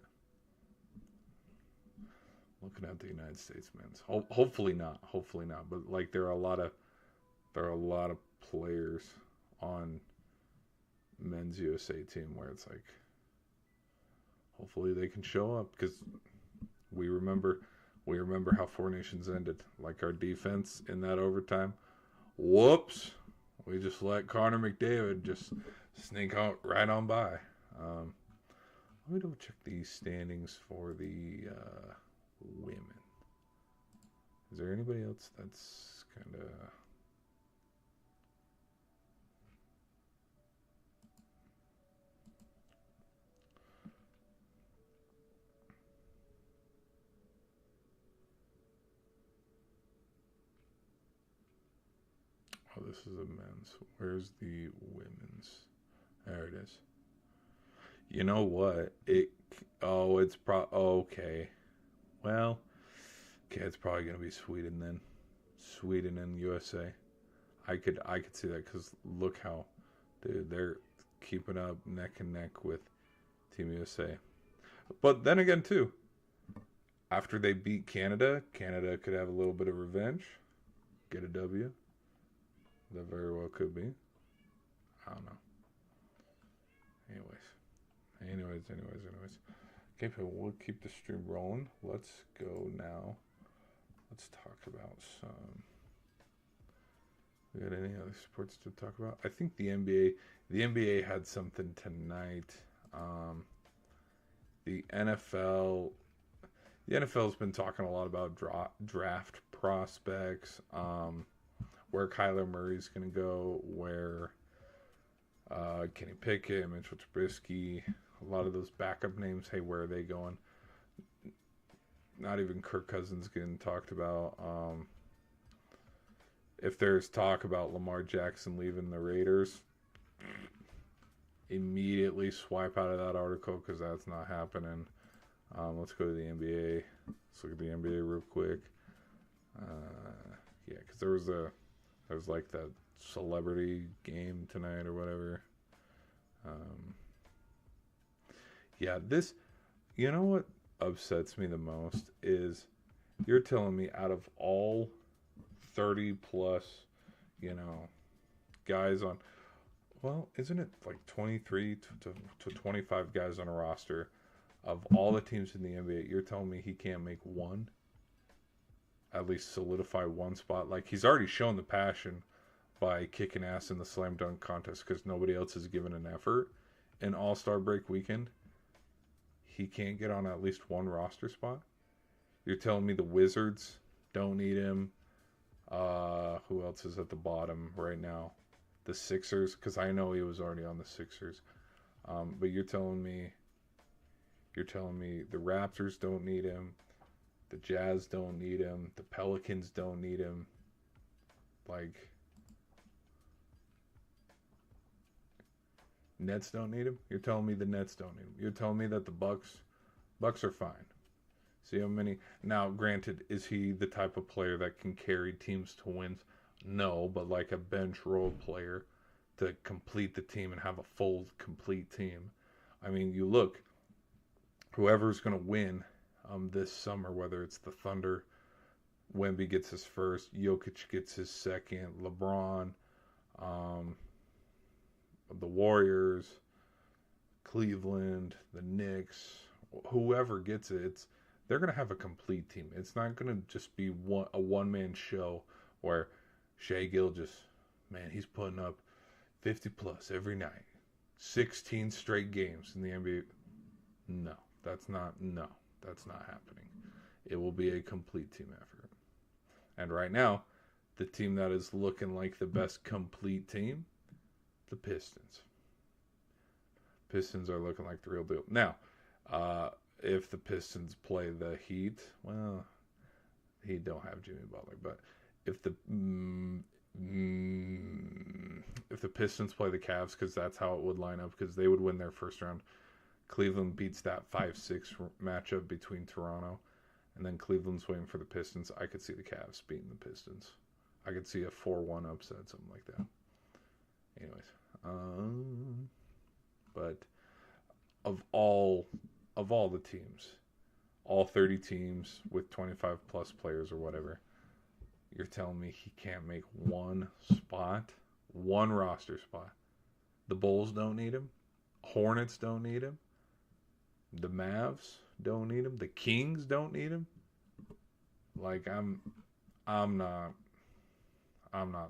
Looking at the United States men's, hopefully not, But like there are a lot of players on men's USA team where it's like, hopefully they can show up because we remember how Four Nations ended. Like our defense in that overtime. Whoops, we just let Connor McDavid just sneak out right on by. Let me double check the standings for the women. Is there anybody else that's kind of... Oh, this is a men's. Where's the women's? There it is. You know what? Okay. Well, okay, it's probably gonna be Sweden then. Sweden and USA. I could see that because look how, dude, they're keeping up neck and neck with Team USA. But then again, too, after they beat Canada, Canada could have a little bit of revenge, get a W. That very well could be. I don't know. Anyways. Okay, but we'll keep the stream rolling. Let's go now. Let's talk about some. We got any other sports to talk about? I think the NBA. The NBA had something tonight. The NFL. The NFL's been talking a lot about draft prospects. Where Kyler Murray's going to go, where Kenny Pickett, Mitchell Trubisky, a lot of those backup names. Hey, where are they going? Not even Kirk Cousins getting talked about. If there's talk about Lamar Jackson leaving the Raiders, immediately swipe out of that article because that's not happening. Let's go to the NBA. Let's look at the NBA real quick. Yeah, because there was like that celebrity game tonight or whatever. Yeah, you know what upsets me the most is you're telling me out of all 30 plus, guys on, well, isn't it like 23 to 25 guys on a roster of all the teams in the NBA? You're telling me he can't make one? At least solidify one spot. Like he's already shown the passion by kicking ass in the slam dunk contest because nobody else has given an effort in All-Star break weekend. He can't get on at least one roster spot. You're telling me the Wizards don't need him. Who else is at the bottom right now? The Sixers, because I know he was already on the Sixers. But you're telling me the Raptors don't need him. The Jazz don't need him. The Pelicans don't need him. Like, Nets don't need him? You're telling me the Nets don't need him. You're telling me that the Bucks are fine. See how many... Now, granted, is he the type of player that can carry teams to wins? No, but like a bench role player to complete the team and have a full, complete team. I mean, you look, whoever's going to win this summer, whether it's the Thunder, Wemby gets his first, Jokic gets his second, LeBron, the Warriors, Cleveland, the Knicks, whoever gets it, they're going to have a complete team. It's not going to just be a one-man show where Shai Gilgeous, man, he's putting up 50 plus every night. 16 straight games in the NBA. No, that's not happening. It will be a complete team effort. And right now, the team that is looking like the best complete team, the Pistons. Pistons are looking like the real deal. Now, if the Pistons play the Heat, well, Heat don't have Jimmy Butler, but if the Pistons play the Cavs, because that's how it would line up, because they would win their first round. Cleveland beats that 5-6 matchup between Toronto, and then Cleveland's waiting for the Pistons. I could see the Cavs beating the Pistons. I could see a 4-1 upset, something like that. Anyways, but of all the teams, all 30 teams with 25 plus players or whatever, you're telling me he can't make one roster spot? The Bulls don't need him. Hornets don't need him. The Mavs don't need him. The Kings don't need him. Like, I'm not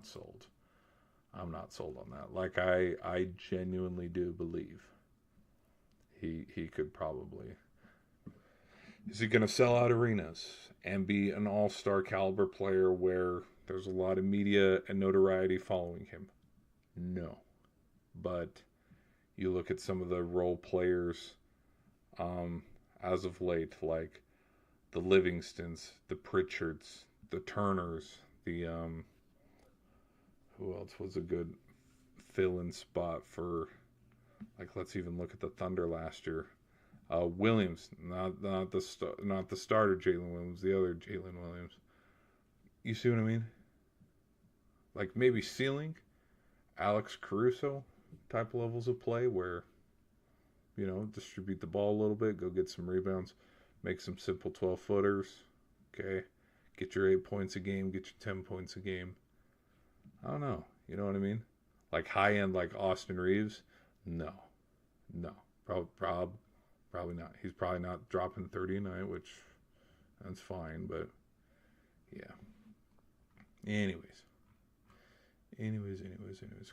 sold. I'm not sold on that. Like, I genuinely do believe he could probably. Is he going to sell out arenas and be an all-star caliber player where there's a lot of media and notoriety following him? No. But you look at some of the role players as of late, like the Livingstons, the Pritchards, the Turners, the who else was a good fill-in spot for, like, let's even look at the Thunder last year. Williams, not the starter Jalen Williams, the other Jalen Williams. You see what I mean? Like, maybe ceiling Alex Caruso type of levels of play where, distribute the ball a little bit, go get some rebounds, make some simple 12-footers, okay? Get your 8 points a game, get your 10 points a game. I don't know. You know what I mean? Like high-end like Austin Reeves? No. Probably not. He's probably not dropping 30 a night, which that's fine, but yeah. Anyways.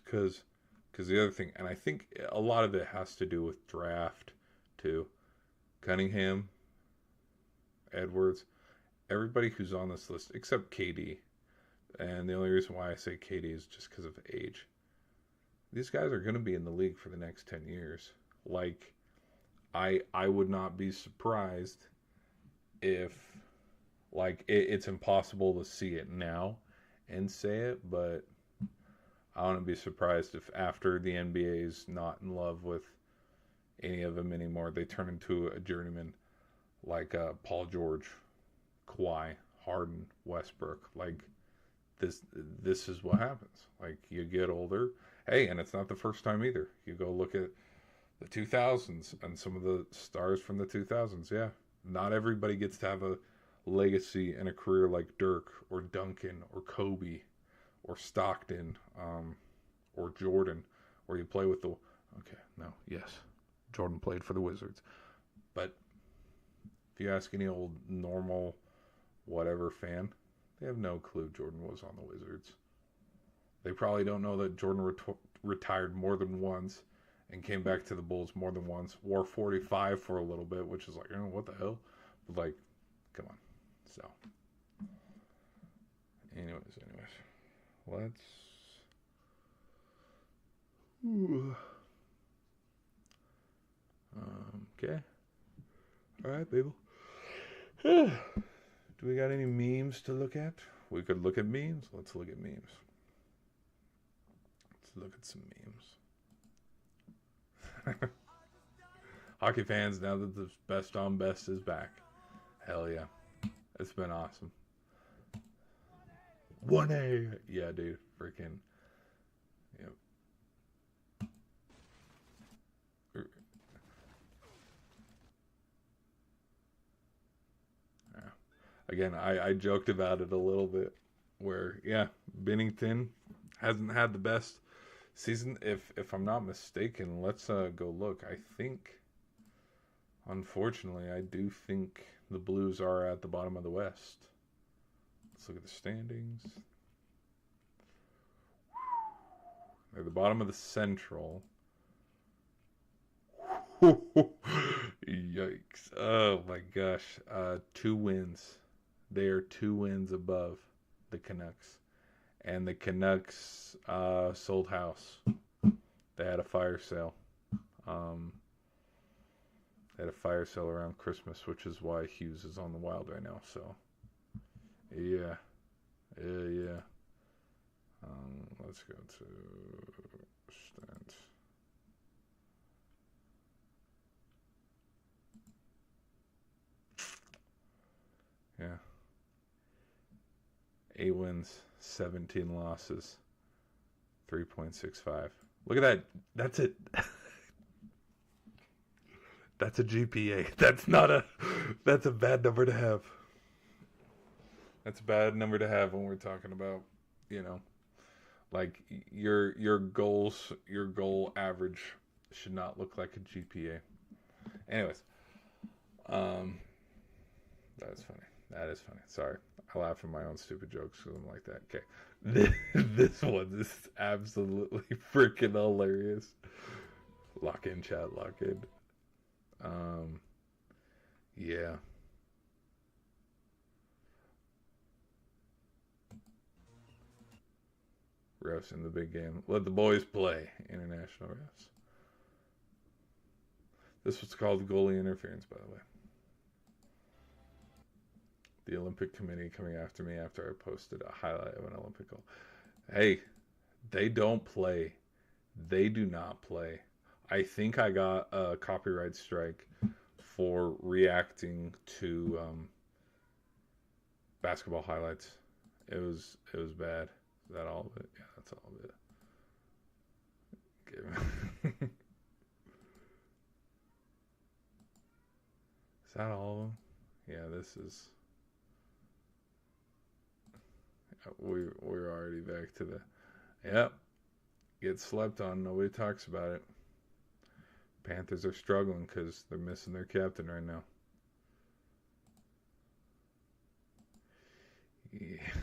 Because the other thing, and I think a lot of it has to do with draft too. Cunningham, Edwards, everybody who's on this list except KD. And the only reason why I say KD is just because of age. These guys are going to be in the league for the next 10 years. Like, I would not be surprised if, like, it's impossible to see it now and say it, but I wouldn't be surprised if after the NBA is not in love with any of them anymore, they turn into a journeyman like Paul George, Kawhi, Harden, Westbrook. Like, this is what happens. Like, you get older. Hey, and it's not the first time either. You go look at the 2000s and some of the stars from the 2000s. Yeah, not everybody gets to have a legacy and a career like Dirk or Duncan or Kobe or Stockton or Jordan, where you play with the... Okay, no, yes, Jordan played for the Wizards. But if you ask any old normal whatever fan, they have no clue Jordan was on the Wizards. They probably don't know that Jordan retired more than once and came back to the Bulls more than once. Wore 45 for a little bit, which is like, what the hell? But, like, come on. So, anyways. Let's... Okay. All right, people. Do we got any memes to look at? We could look at memes. Let's look at memes. Let's look at some memes. Hockey fans, now that the best on best is back. Hell yeah. It's been awesome. 1A. Yeah, dude. Freaking. Yep. Yeah. Again, I joked about it a little bit. Where, yeah, Bennington hasn't had the best Season, if I'm not mistaken, let's go look. I think, unfortunately, I do think the Blues are at the bottom of the West. Let's look at the standings. They're the bottom of the Central. Yikes. Oh my gosh. 2 wins. They are 2 wins above the Canucks. And the Canucks sold house. They had a fire sale. They had a fire sale around Christmas, which is why Hughes is on the Wild right now. So, yeah. Yeah. Let's go to stats. Yeah. 8 wins, 17 losses, 3.65. Look at that. That's it. That's a GPA. That's a bad number to have. That's a bad number to have when we're talking about, you know, like your goal average should not look like a GPA. Anyways, that is funny. That is funny. Sorry. I laugh at my own stupid jokes because I'm like that. Okay. This one is absolutely freaking hilarious. Lock in, chat. Lock in. Yeah. Refs in the big game. Let the boys play. International refs. This was called goalie interference, by the way. The Olympic Committee coming after me after I posted a highlight of an Olympic goal. Hey, they don't play. They do not play. I think I got a copyright strike for reacting to basketball highlights. It was bad. Is that all of it? Yeah, that's all of it. Is that all of them? Yeah, this is. We're already back to the. Yep. Get slept on. Nobody talks about it. Panthers are struggling because they're missing their captain right now.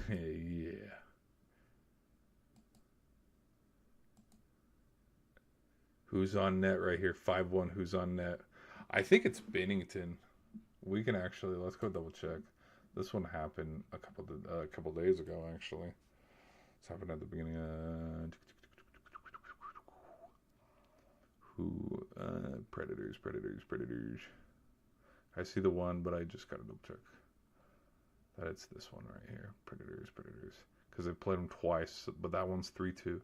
Yeah. Who's on net right here? 5-1. Who's on net? I think it's Binnington. We can actually let's go double check. This one happened a couple days ago actually. It's happened at the beginning. Predators. I see the one, but I just gotta double check that it's this one right here. Predators. Because they've played them twice, but that one's 3-2.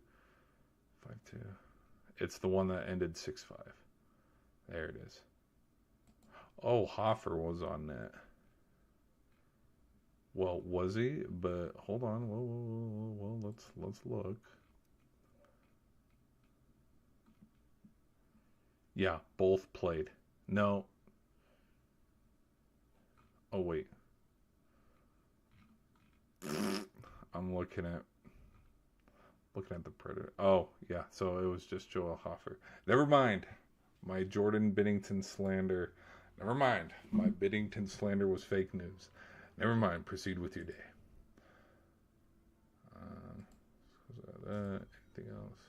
5-2. It's the one that ended 6-5. There it is. Oh, Hofer was on net. Well, was he? But hold on. Whoa. Let's look. Yeah, both played. No. Oh wait. I'm looking at the Predator. Oh, yeah. So it was just Joel Hofer. Never mind. My Jordan Binnington slander. Never mind. My Binnington slander was fake news. Never mind. Proceed with your day. Anything else?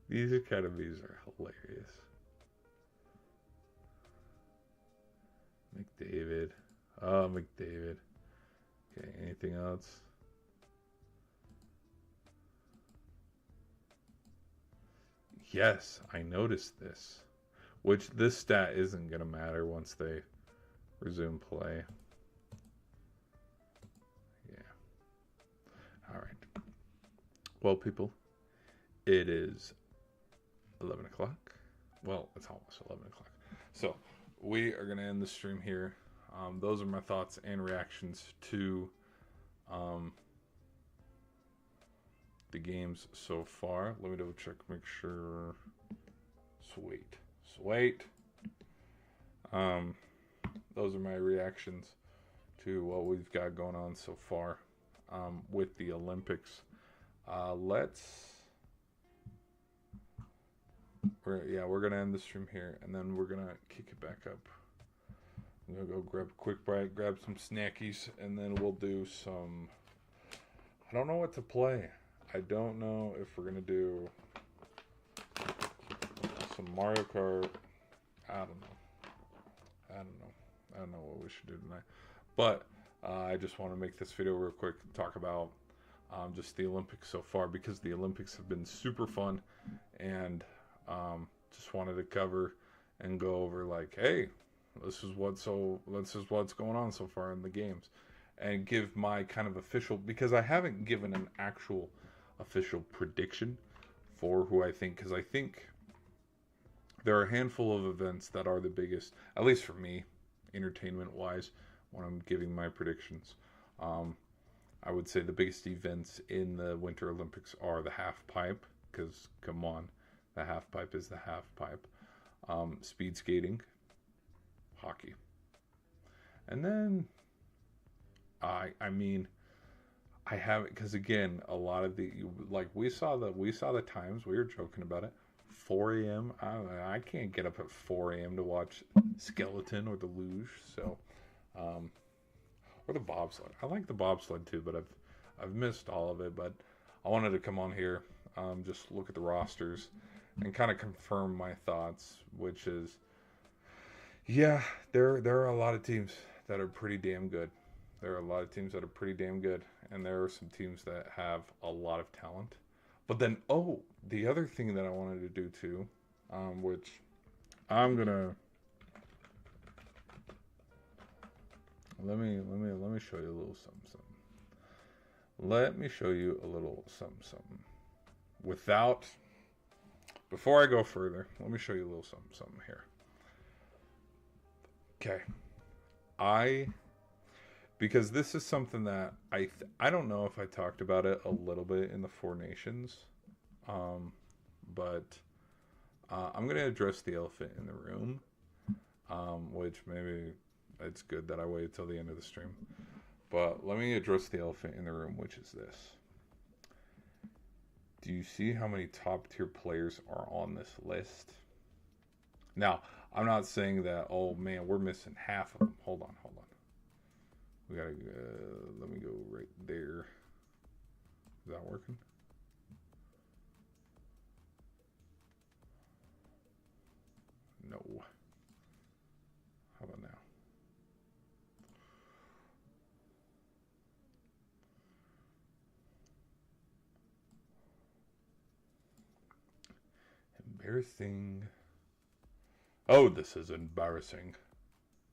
These academies are hilarious. McDavid. Oh, McDavid. Okay, anything else? Yes, I noticed this. Which this stat isn't going to matter once they resume play. Yeah. All right. Well, people, it is 11 o'clock. Well, it's almost 11 o'clock. So, we are going to end the stream here. Those are my thoughts and reactions to the games so far. Let me double check, make sure. Sweet. Those are my reactions to what we've got going on so far with the Olympics. We're gonna end the stream here, and then we're gonna kick it back up. I'm gonna go grab a quick bite, grab some snackies, and then we'll do some. I don't know what to play. I don't know if we're gonna do some Mario Kart. I don't know what we should do tonight. But I just want to make this video real quick and talk about just the Olympics so far, because the Olympics have been super fun, and just wanted to cover and go over like, hey, this is what's going on so far in the games, and give my kind of official, because I haven't given an actual official prediction for who I think, because I think there are a handful of events that are the biggest, at least for me, entertainment-wise, when I'm giving my predictions. I would say the biggest events in the Winter Olympics are the half pipe, because, come on, the half pipe is the half pipe. Speed skating, hockey. And then, I have it, because again, a lot of we saw the times, we were joking about it, 4 a.m. I can't get up at 4 a.m. to watch skeleton or the luge, so, or the bobsled. I like the bobsled too, but I've missed all of it. But I wanted to come on here, just look at the rosters, and kind of confirm my thoughts, which is, yeah, there are a lot of teams that are pretty damn good. And there are some teams that have a lot of talent. But then, the other thing that I wanted to do too, which I'm gonna let me show you a little something. Let me show you a little something. Before I go further, let me show you a little something here. Okay, because this is something that I don't know if I talked about it a little bit in the Four Nations, but I'm going to address the elephant in the room, which maybe it's good that I waited till the end of the stream. But let me address the elephant in the room, which is this. Do you see how many top tier players are on this list? Now, I'm not saying that, oh man, we're missing half of them. Hold on. We gotta, let me go right there. Is that working? No. How about now? Embarrassing. Oh, this is embarrassing.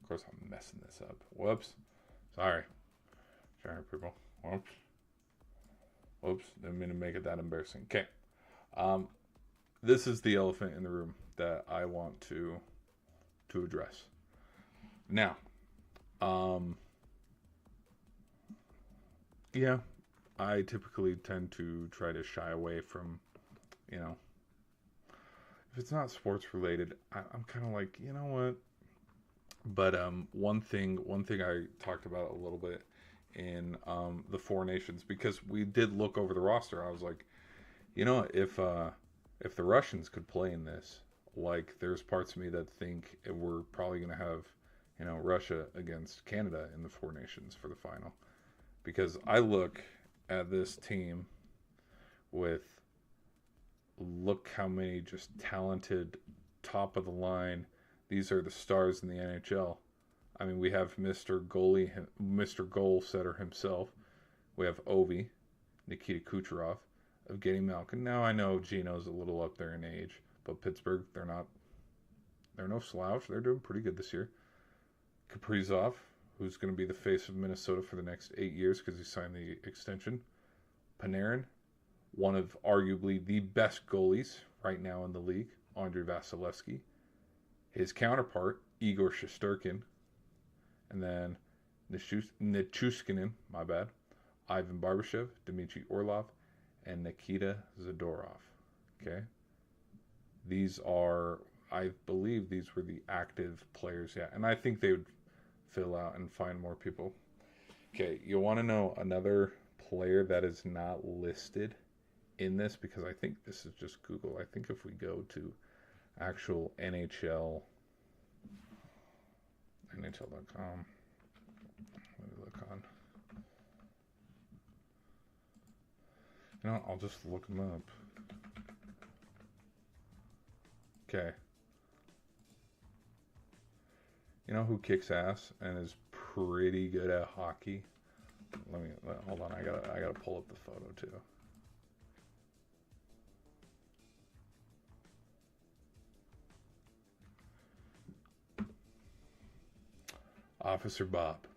Of course I'm messing this up. Whoops. Sorry, people. Whoops. Didn't mean to make it that embarrassing. Okay. This is the elephant in the room that I want to address. Now, yeah, I typically tend to try to shy away from, if it's not sports related, I'm kind of like, you know what? But one thing I talked about a little bit in the Four Nations, because we did look over the roster. I was like, if the Russians could play in this, like, there's parts of me that think we're probably going to have, Russia against Canada in the Four Nations for the final, because I look at this team look how many just talented, top of the line. These are the stars in the NHL. I mean, we have Mr. Goal Setter himself. We have Ovi, Nikita Kucherov, Evgeny Malkin. Now I know Gino's a little up there in age, but Pittsburgh, they're no slouch. They're doing pretty good this year. Kaprizov, who's going to be the face of Minnesota for the next 8 years because he signed the extension. Panarin, one of arguably the best goalies right now in the league, Andrei Vasilevsky. His counterpart, Igor Shesterkin. And then Nichushkinin, my bad, Ivan Barbashev, Dmitry Orlov, and Nikita Zadorov. Okay? I believe these were the active players, yeah. And I think they would fill out and find more people. Okay, you want to know another player that is not listed in this, because I think this is just Google. I think if we go to actual NHL.com, let me look on. I'll just look them up. Okay. You know who kicks ass and is pretty good at hockey? Hold on. I gotta pull up the photo too. Officer Bob,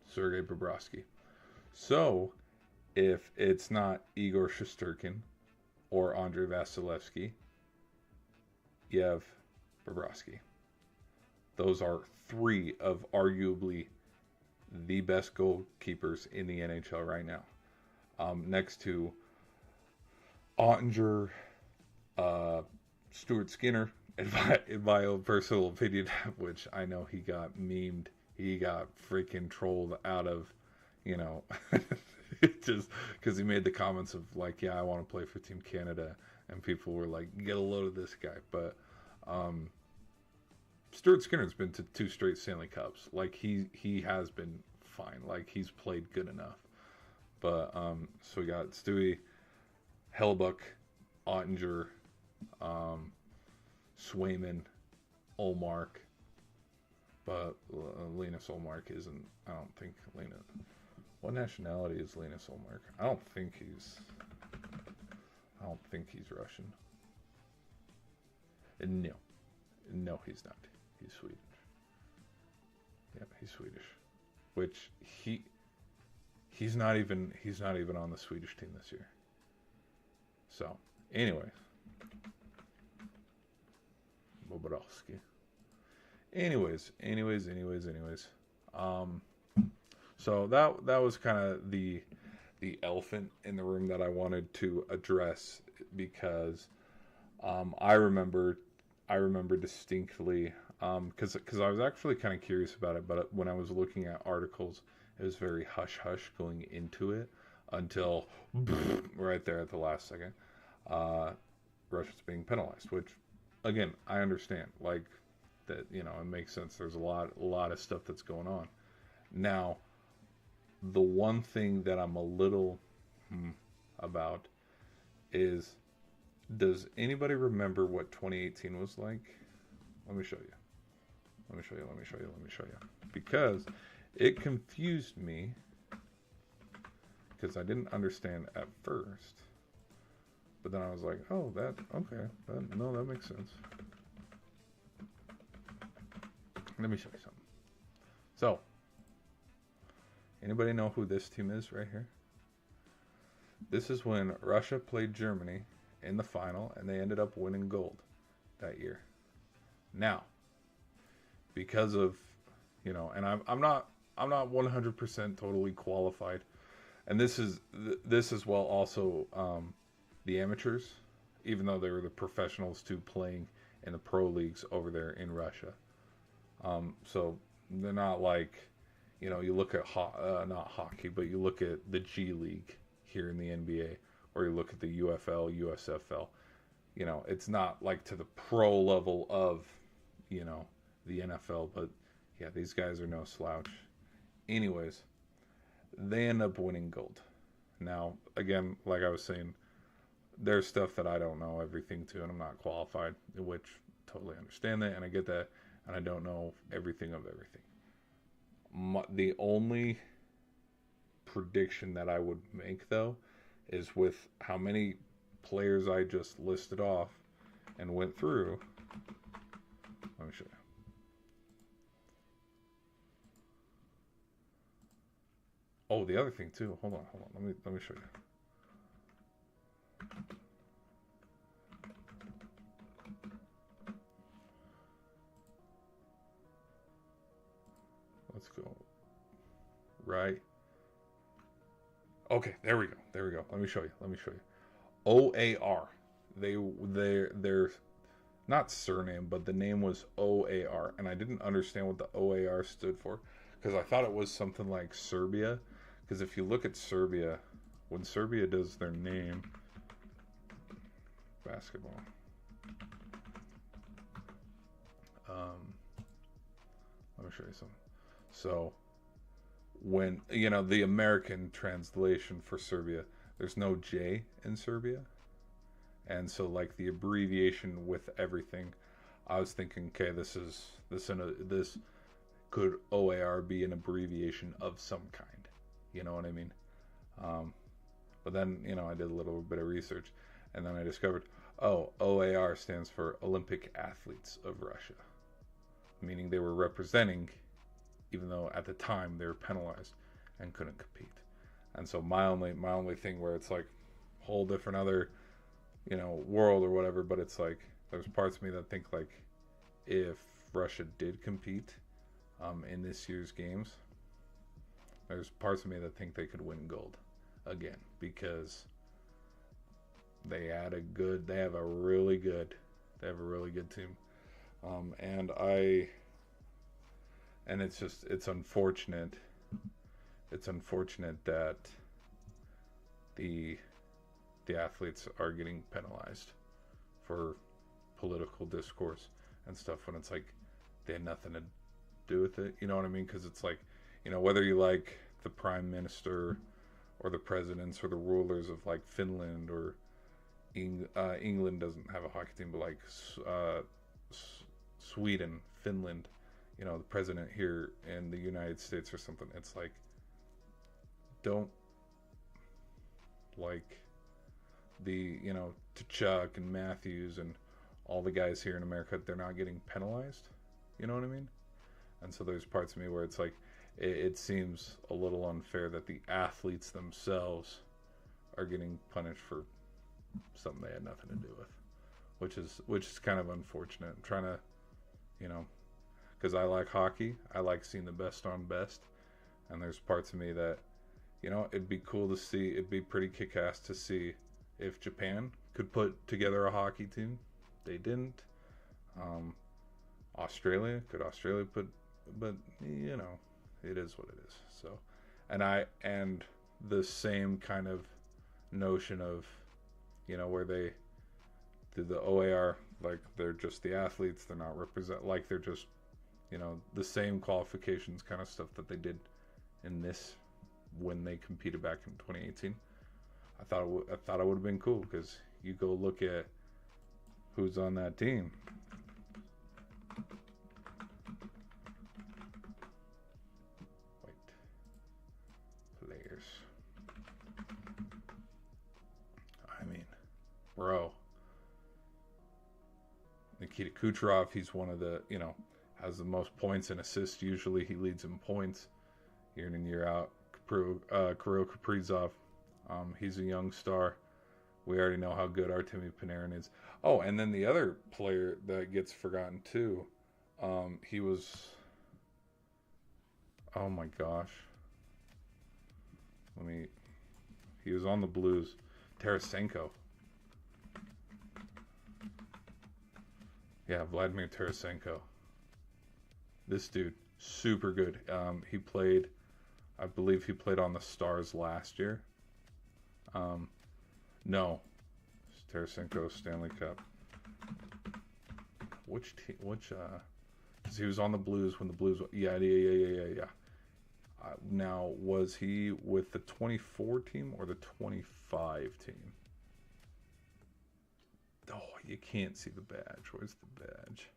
Sergei Bobrovsky. So, if it's not Igor Shesterkin or Andrei Vasilevsky, you have Bobrovsky. Those are three of arguably the best goalkeepers in the NHL right now. Next to Ottinger, Stuart Skinner, in my own personal opinion, which I know he got memed, he got freaking trolled out of, just because he made the comments of like, yeah, I want to play for Team Canada, and people were like, get a load of this guy. But Stuart Skinner's been to 2 straight Stanley Cups. Like he has been fine. Like he's played good enough. But so we got Stewie, Hellebuyck, Ottinger, Swayman, Ullmark. But Linus Ullmark isn't. I don't think Linus. What nationality is Linus Ullmark? I don't think he's Russian. No, he's not. He's Swedish. Yeah, he's Swedish. Which he's not even on the Swedish team this year. So, anyway, Bobrovsky. Anyways. So that was kind of the elephant in the room that I wanted to address, because I remember distinctly, because I was actually kind of curious about it, but when I was looking at articles, it was very hush hush going into it until right there at the last second, Russia's being penalized, which again I understand, like that, it makes sense. There's a lot of stuff that's going on now. The one thing that I'm a little about is, does anybody remember what 2018 was like? Let me show you. Because it confused me, because I didn't understand at first. But then I was like, oh, that makes sense. Let me show you something. So, anybody know who this team is right here? This is when Russia played Germany in the final, and they ended up winning gold that year. Now, because of, and I'm not 100% totally qualified, and this is well also the amateurs, even though they were the professionals too, playing in the pro leagues over there in Russia. So they're not like, you look at not hockey, but you look at the G League here in the NBA, or you look at the UFL, USFL. It's not like to the pro level of, the NFL, but yeah, these guys are no slouch. Anyways, they end up winning gold. Now, again, like I was saying, there's stuff that I don't know everything to, and I'm not qualified, which totally understand that, and I get that, and I don't know everything of everything. The only prediction that I would make, though, is with how many players I just listed off and went through. Let me show you. Oh, the other thing too. Hold on. Let me show you. Let's go. Right. Okay, there we go. Let me show you. OAR. They're not surname, but the name was OAR, and I didn't understand what the OAR stood for, because I thought it was something like Serbia, Because if you look at Serbia, when Serbia does their name, basketball, let me show you something. So when, the American translation for Serbia, there's no J in Serbia. And so like the abbreviation with everything, I was thinking, okay, this could OAR be an abbreviation of some kind. You know what I mean? But then, I did a little bit of research, and then I discovered, OAR stands for Olympic Athletes of Russia, meaning they were representing, even though at the time they were penalized and couldn't compete. And so my only thing where it's like whole different other, world or whatever, but it's like there's parts of me that think like if Russia did compete in this year's games, there's parts of me that think they could win gold again, because they have a really good team. And it's unfortunate that the athletes are getting penalized for political discourse and stuff when it's like they had nothing to do with it. You know what I mean? Because it's like, whether you like the prime minister or the presidents or the rulers of like Finland or England doesn't have a hockey team, but like Sweden, Finland, the president here in the United States or something, it's like, don't like the, Tkachuk and Matthews and all the guys here in America, they're not getting penalized. You know what I mean? And so there's parts of me where it's like, it seems a little unfair that the athletes themselves are getting punished for something they had nothing to do with, which is kind of unfortunate. I'm trying to, because I like hockey, I like seeing the best on best, and there's parts of me that, it'd be cool to see. It'd be pretty kick-ass to see if Japan could put together a hockey team. They didn't. Australia put, but it is what it is. So, and the same kind of notion of, where they did the OAR, like they're just the athletes, they're not like they're just, the same qualifications kind of stuff that they did in this when they competed back in 2018. I thought it would have been cool, because you go look at who's on that team. Players. I mean, bro. Nikita Kucherov, he's one of the, has the most points and assists. Usually he leads in points year in and year out. Kirill Kaprizov, he's a young star. We already know how good Artemi Panarin is. Oh, and then the other player that gets forgotten too, he was, oh my gosh. He was on the Blues. Tarasenko. Yeah, Vladimir Tarasenko. This dude, super good. I believe he played on the Stars last year. No. Tarasenko Stanley Cup. Which team? Because he was on the Blues when the Blues. Yeah. Now, was he with the 24 team or the 25 team? Oh, you can't see the badge. Where's the badge?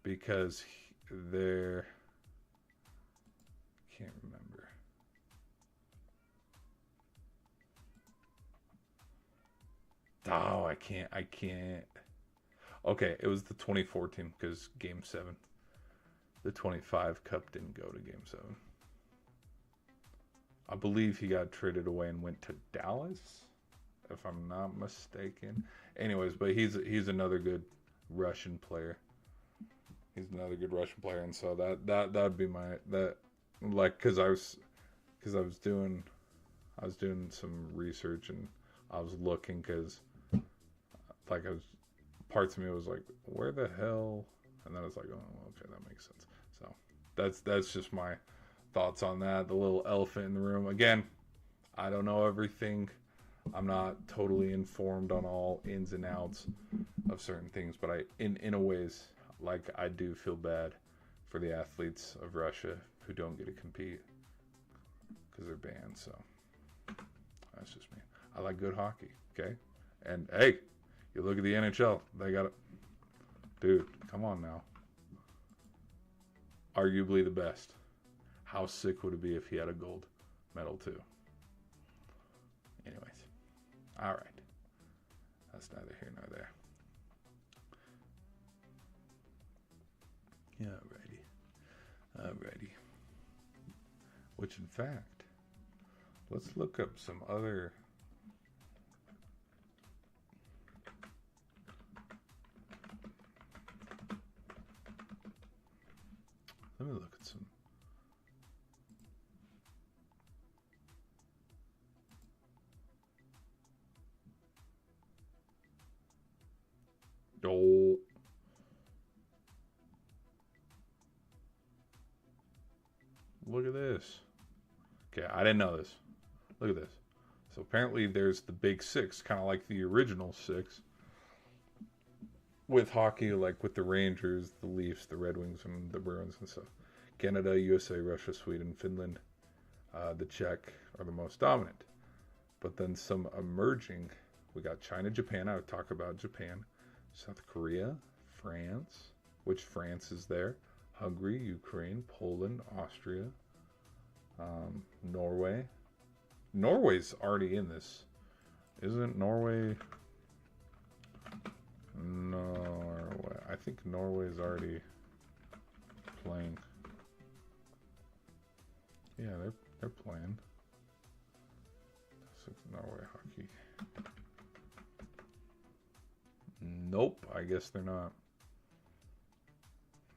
Because they're... Can't remember. Oh, I can't. Okay, it was the 24 team, because Game 7. The 25 Cup didn't go to Game 7. I believe he got traded away and went to Dallas, if I'm not mistaken. Anyways, but he's another good Russian player. And so that'd be my because I was doing some research, and I was looking, because parts of me was like, where the hell? And then I was like, oh, okay, that makes sense. So that's just my thoughts on that. The little elephant in the room. Again, I don't know everything. I'm not totally informed on all ins and outs of certain things, but in a ways, like, I do feel bad for the athletes of Russia who don't get to compete because they're banned. So that's just me. I like good hockey, okay? And hey, you look at the NHL, they got it. Dude, come on now. Arguably the best. How sick would it be if he had a gold medal too? Anyways, all right. That's neither here nor there. Yeah, alrighty. Which, in fact, let's look up some other. Let me look at some. Oh. Look at this. Okay, I didn't know this. Look at this. So apparently there's the Big Six, kind of like the original six. With hockey, like with the Rangers, the Leafs, the Red Wings, and the Bruins and stuff. Canada, USA, Russia, Sweden, Finland, the Czech are the most dominant. But then some emerging, we got China, Japan. I would talk about Japan. South Korea, France, which France is there. Hungary, Ukraine, Poland, Austria, Norway. Norway's already in this. Isn't Norway? Norway. I think Norway's already playing. Yeah, they're playing. So Norway hockey. Nope, I guess they're not.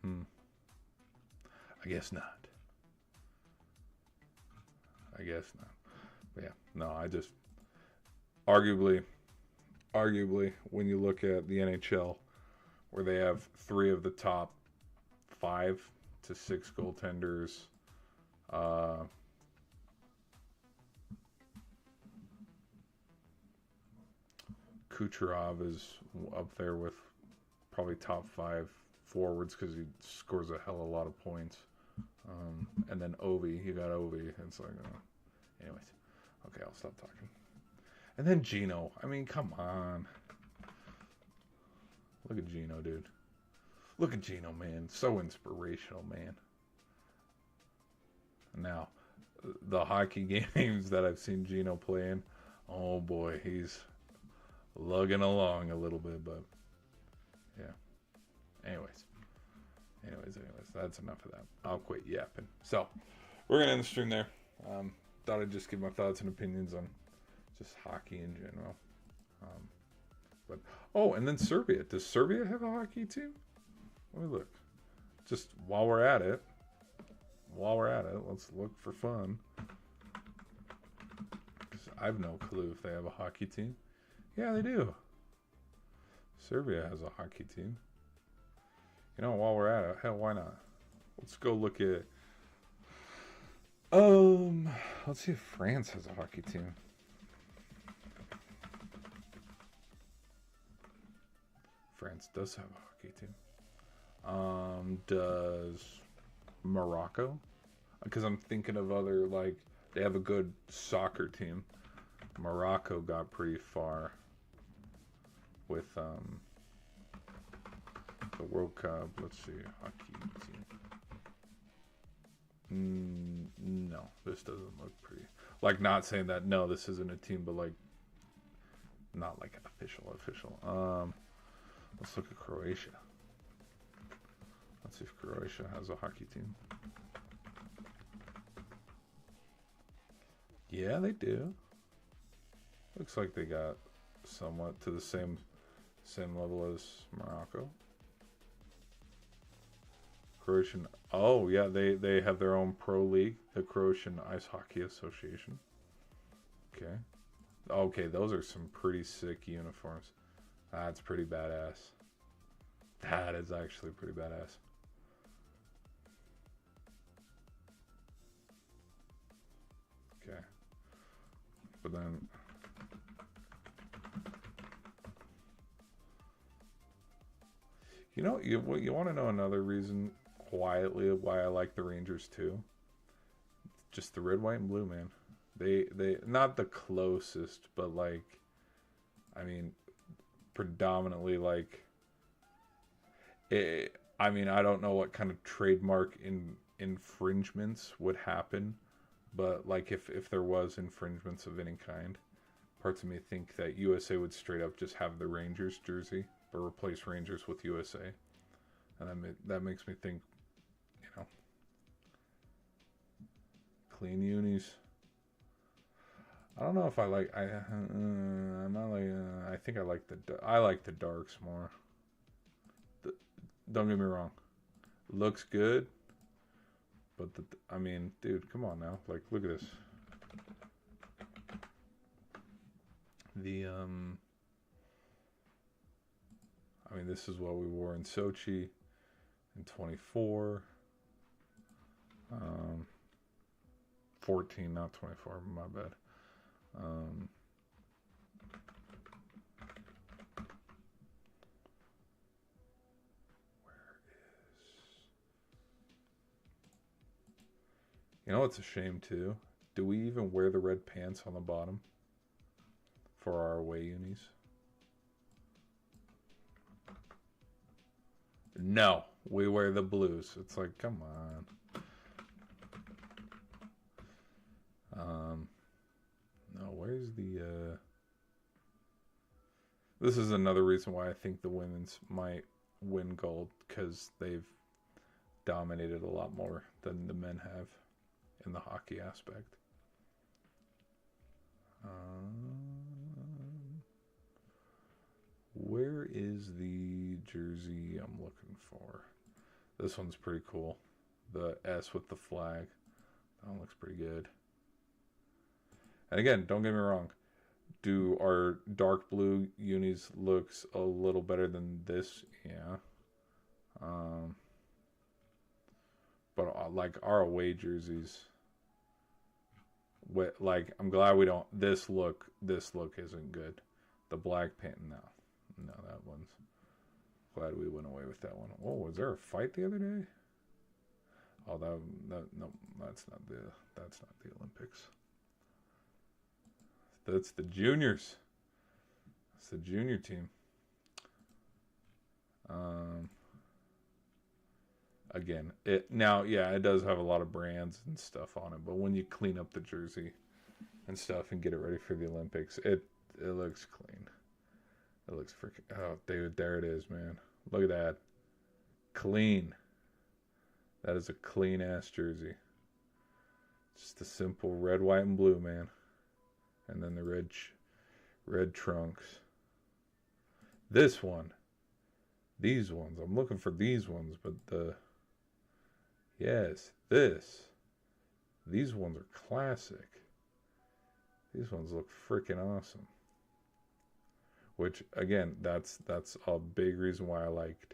I guess not. But yeah, no, I just arguably when you look at the NHL, where they have 3 of the top 5 to 6 goaltenders, Kucherov is up there with probably top 5 forwards because he scores a hell of a lot of points. And then Ovi, you got Ovi. It's like, anyways, okay, I'll stop talking. And then Gino. I mean, come on. Look at Gino, dude. Look at Gino, man. So inspirational, man. Now, the hockey games that I've seen Gino playing, oh boy, he's lugging along a little bit, but yeah. Anyways, that's enough of that. I'll quit yapping. So, we're going to end the stream there. Thought I'd just give my thoughts and opinions on just hockey in general. And then Serbia. Does Serbia have a hockey team? Let me look. Just while we're at it, let's look for fun. 'Cause I've no clue if they have a hockey team. Yeah, they do. Serbia has a hockey team. You know, while we're at it, hell, why not? Let's go look at. Let's see if France has a hockey team. France does have a hockey team. Does Morocco? Because I'm thinking of other, like, they have a good soccer team. Morocco got pretty far with the World Cup. Let's see, hockey team. No, this doesn't look pretty. Like, not saying that no, this isn't a team, but like, not like an official. Let's look at Croatia. Let's see if Croatia has a hockey team. Yeah, they do. Looks like they got somewhat to the same level as Morocco. Croatian. Oh yeah, they have their own pro league, the Croatian Ice Hockey Association. Okay, those are some pretty sick uniforms. That's pretty badass. That is actually pretty badass. But then, you want to know another reason quietly why I like the Rangers too? Just the red, white, and blue, man. They not the closest, but like, I mean, predominantly like. I mean, I don't know what kind of trademark infringements would happen, but like if there was infringements of any kind, parts of me think that USA would straight up just have the Rangers jersey, but replace Rangers with USA, and that makes me think, you know, clean unis. I don't know if I like. I'm not like. I think I like the darks more. Don't get me wrong, looks good, but I mean, dude, come on now. Like, look at this. I mean, this is what we wore in Sochi in 24. 14, not 24, my bad. You know what's a shame too? Do we even wear the red pants on the bottom for our away unis? No, we wear the blues. It's like, come on. No, where's the this is another reason why I think the women's might win gold, because they've dominated a lot more than the men have in the hockey aspect. Where is the jersey I'm looking for? This one's pretty cool. The S with the flag. That one looks pretty good. And again, don't get me wrong. Do our dark blue unis looks a little better than this? Yeah. But like our away jerseys, like, I'm glad we don't. This look isn't good. The black pant, no, that one's. Glad we went away with that one. Oh, was there a fight the other day? Oh, no, that's not the Olympics. That's the juniors. It's the junior team. Again, it does have a lot of brands and stuff on it, but when you clean up the jersey and stuff and get it ready for the Olympics, it looks clean. It looks freaking. Oh, dude, there it is, man. Look at that. Clean. That is a clean ass jersey. Just a simple red, white, and blue, man. And then the red trunks. This one. These ones. I'm looking for these ones, but these ones are classic. These ones look freaking awesome. Which, again, that's a big reason why I liked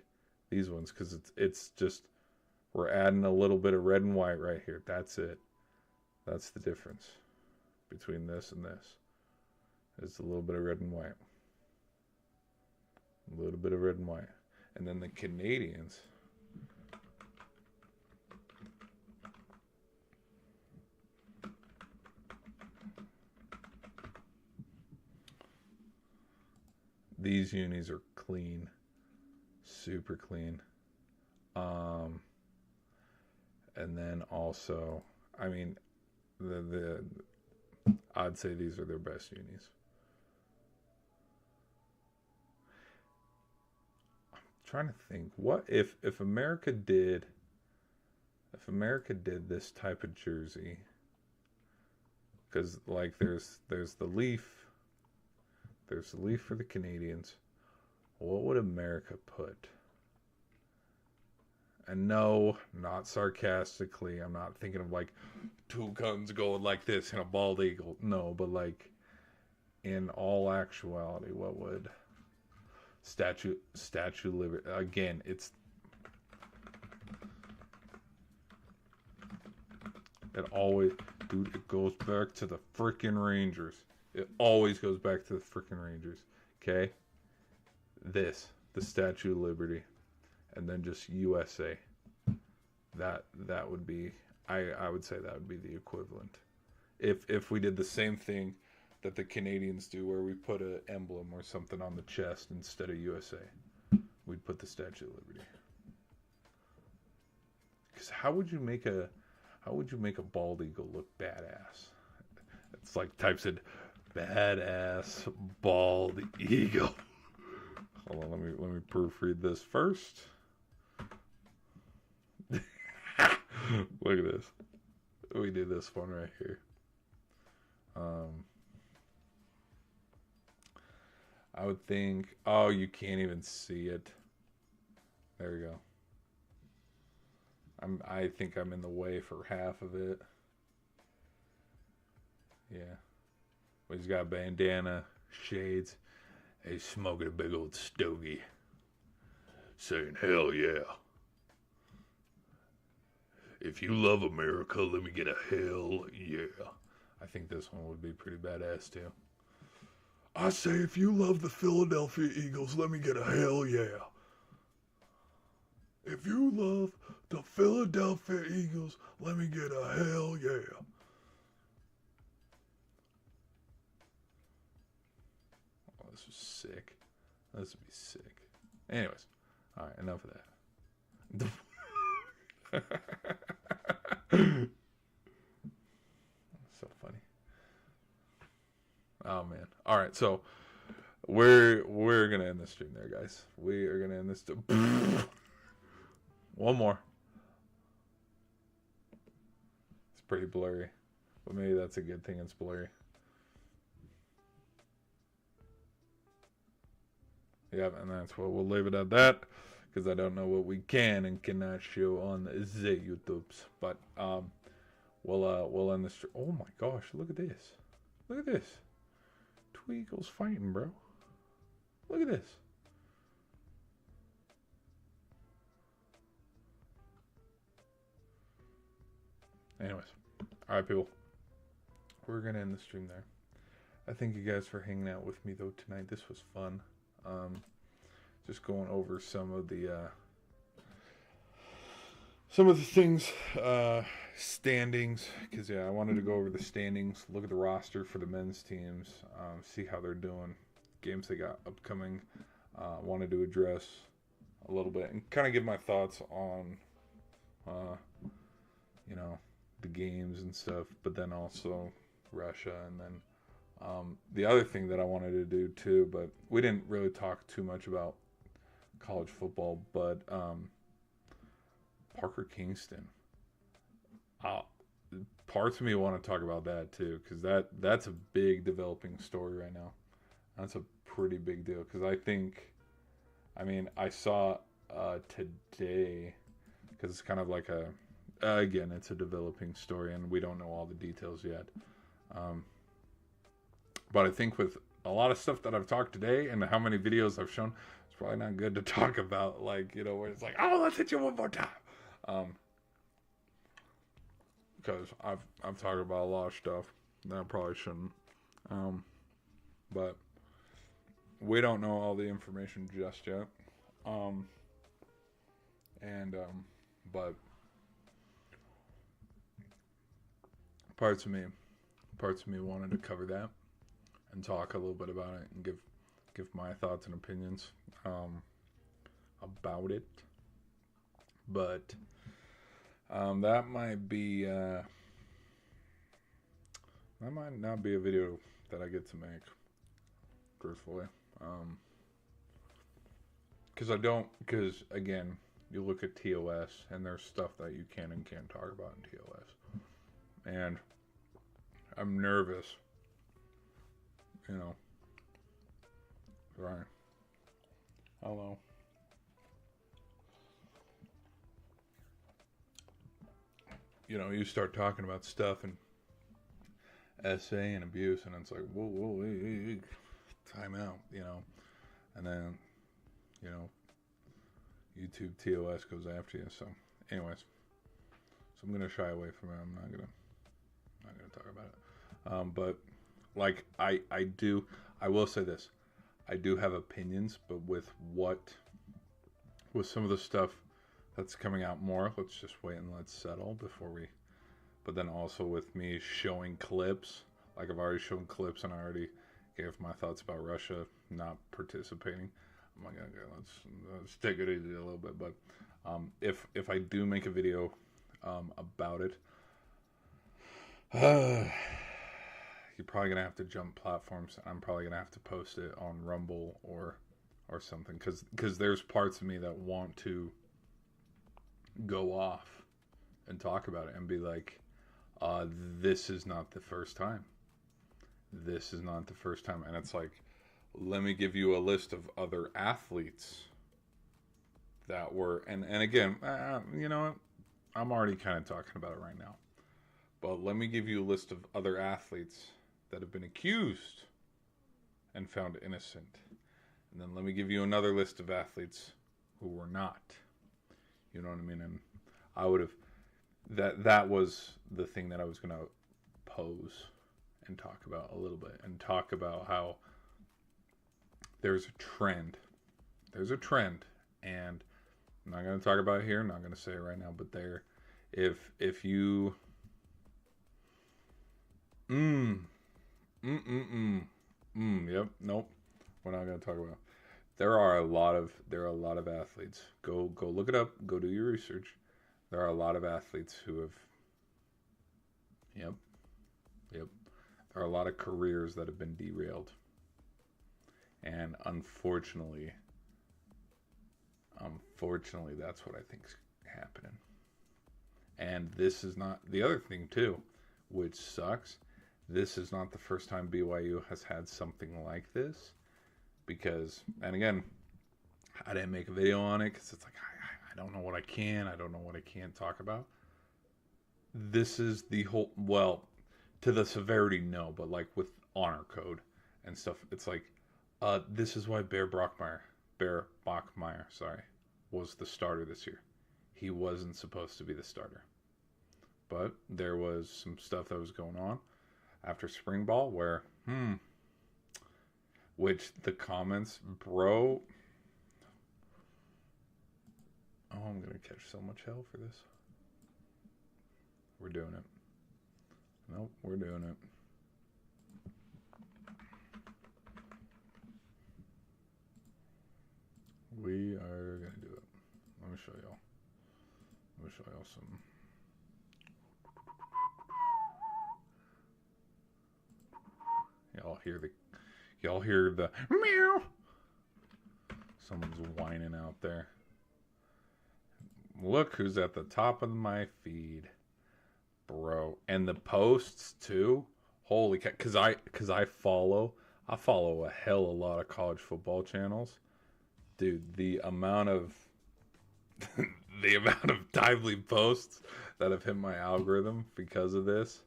these ones, because it's just, we're adding a little bit of red and white right here. That's it. That's the difference between this and this. It's a little bit of red and white. A little bit of red and white. And then the Canadians. These unis are clean. Super clean. And then also, I mean, I'd say these are their best unis. I'm trying to think, what if America did this type of jersey, because like there's the leaf for the Canadians. What would America put? And no, not sarcastically, I'm not thinking of like two guns going like this and a bald eagle. No, but like, in all actuality, what would Statue Liberty? Again, it always, dude, it goes back to the freaking Rangers. It always goes back to the freaking Rangers. Okay? The Statue of Liberty, and then just USA. That would be, I would say that would be the equivalent. If we did the same thing that the Canadians do, where we put an emblem or something on the chest instead of USA, we'd put the Statue of Liberty. Because how would you make a bald eagle look badass? It's like types in badass bald eagle. Hold on, let me proofread this first. Look at this. We do this one right here. I would think. Oh, you can't even see it. There we go. I think I'm in the way for half of it. Yeah. But he's got a bandana, shades. He's smoking a big old stogie. Saying, hell yeah. If you love America, let me get a hell yeah. I think this one would be pretty badass too. I say, if you love the Philadelphia Eagles, let me get a hell yeah. If you love the Philadelphia Eagles, let me get a hell yeah. Oh, this was sick. This would be sick. Anyways, all right, enough of that. So funny. Oh man. All right, so we're gonna end the stream there, guys. We are gonna end this. One more. It's pretty blurry, but maybe that's a good thing. It's blurry. Yep, and that's what we'll leave it at that, because I don't know what we can and cannot show on the YouTubes. But we'll end this. Oh my gosh! Look at this! Look at this! Two eagles fighting, bro. Look at this. Anyways, all right, people. We're gonna end the stream there. I thank you guys for hanging out with me though tonight. This was fun. Just going over some of the things, standings, because yeah, I wanted to go over the standings, look at the roster for the men's teams, see how they're doing, games they got upcoming. Wanted to address a little bit and kind of give my thoughts on, the games and stuff, but then also Russia, and then the other thing that I wanted to do too, but we didn't really talk too much about college football, but Parker Kingston. Parts of me want to talk about that too, because that's a big developing story right now. That's a pretty big deal, because I saw today, because it's kind of like again, it's a developing story, and we don't know all the details yet. But I think with a lot of stuff that I've talked today and how many videos I've shown, it's probably not good to talk about, where it's like, oh, let's hit you one more time. Because I've talked about a lot of stuff that I probably shouldn't. But we don't know all the information just yet. But parts of me wanted to cover that and talk a little bit about it and give my thoughts and opinions about it. But that might not be a video that I get to make, truthfully. Because again, you look at TOS and there's stuff that you can and can't talk about in TOS. And I'm nervous, right? I don't know. You start talking about stuff and SA and abuse, and it's like, whoa, hey, time out, and then, YouTube TOS goes after you. So, anyways, I'm gonna shy away from it. I'm not gonna talk about it. But like I do. I will say this. I do have opinions, but with some of the stuff that's coming out more, let's just wait and let's settle before we. But then also with me showing clips, like I've already shown clips and I already gave my thoughts about Russia not participating. I'm like, okay, let's take it easy a little bit. But if I do make a video about it, you're probably gonna have to jump platforms. I'm probably gonna have to post it on Rumble or something because there's parts of me that want to go off and talk about it and be like, this is not the first time. This is not the first time. And it's like, let me give you a list of other athletes that were, and again, you know what? I'm already kind of talking about it right now. But let me give you a list of other athletes that have been accused and found innocent. And then let me give you another list of athletes who were not. You know what I mean? And I would have, that was the thing that I was going to pose and talk about a little bit. And talk about how there's a trend. There's a trend. And I'm not going to talk about it here. I'm not going to say it right now. But there, if you... Yep. Nope. We're not going to talk about it. There are a lot of athletes. Go look it up. Go do your research. There are a lot of athletes who have. Yep. There are a lot of careers that have been derailed. And unfortunately, that's what I think is happening. And this is not the other thing too, which sucks. This is not the first time BYU has had something like this, because, and again, I didn't make a video on it because it's like I don't know what I can, I don't know what I can't talk about. This is the whole, well, to the severity, no, but like with honor code and stuff, it's like, this is why Bear Bachmeier, was the starter this year. He wasn't supposed to be the starter. But there was some stuff that was going on after spring ball where, which the comments, bro, oh, I'm going to catch so much hell for this. We're doing it. Nope, we're doing it. We are going to do it. Let me show y'all. Let me show y'all some. Y'all hear the meow. Someone's whining out there. Look who's at the top of my feed, bro. And the posts too. Holy cow! Cause I follow a hell of a lot of college football channels, dude. The amount of timely posts that have hit my algorithm because of this,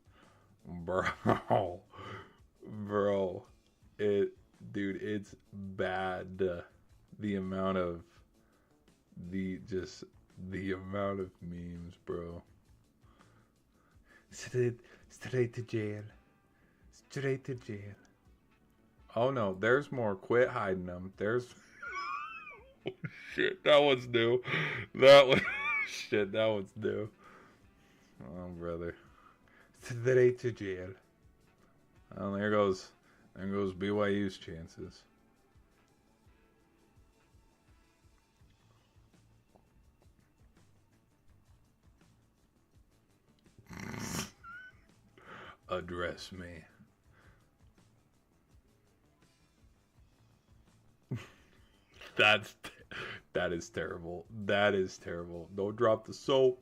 bro. It's bad. The amount of memes, bro. Straight to jail. Straight to jail. Oh no, there's more. Quit hiding them. There's oh, shit, that one's new. That one's new. Oh brother. Straight to jail. Oh, there goes BYU's chances. Address me. That is terrible. That is terrible. Don't drop the soap.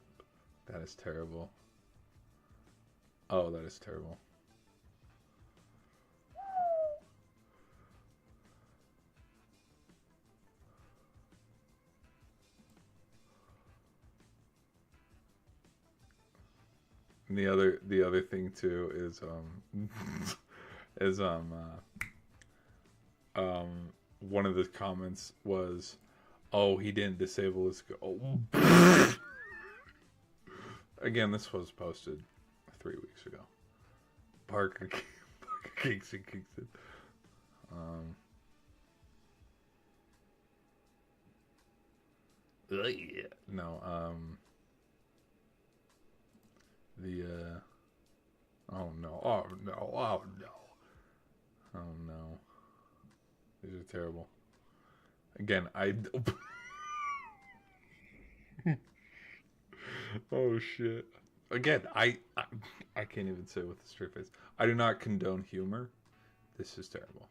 That is terrible. Oh, that is terrible. And the other thing too is one of the comments was, oh, he didn't disable his Again, this was posted 3 weeks ago. Parker Kingston, Kingston. Yeah. No, oh no, oh no, oh no, oh no. These are terrible. Again, oh shit. Again, I can't even say with a straight face. I do not condone humor. This is terrible.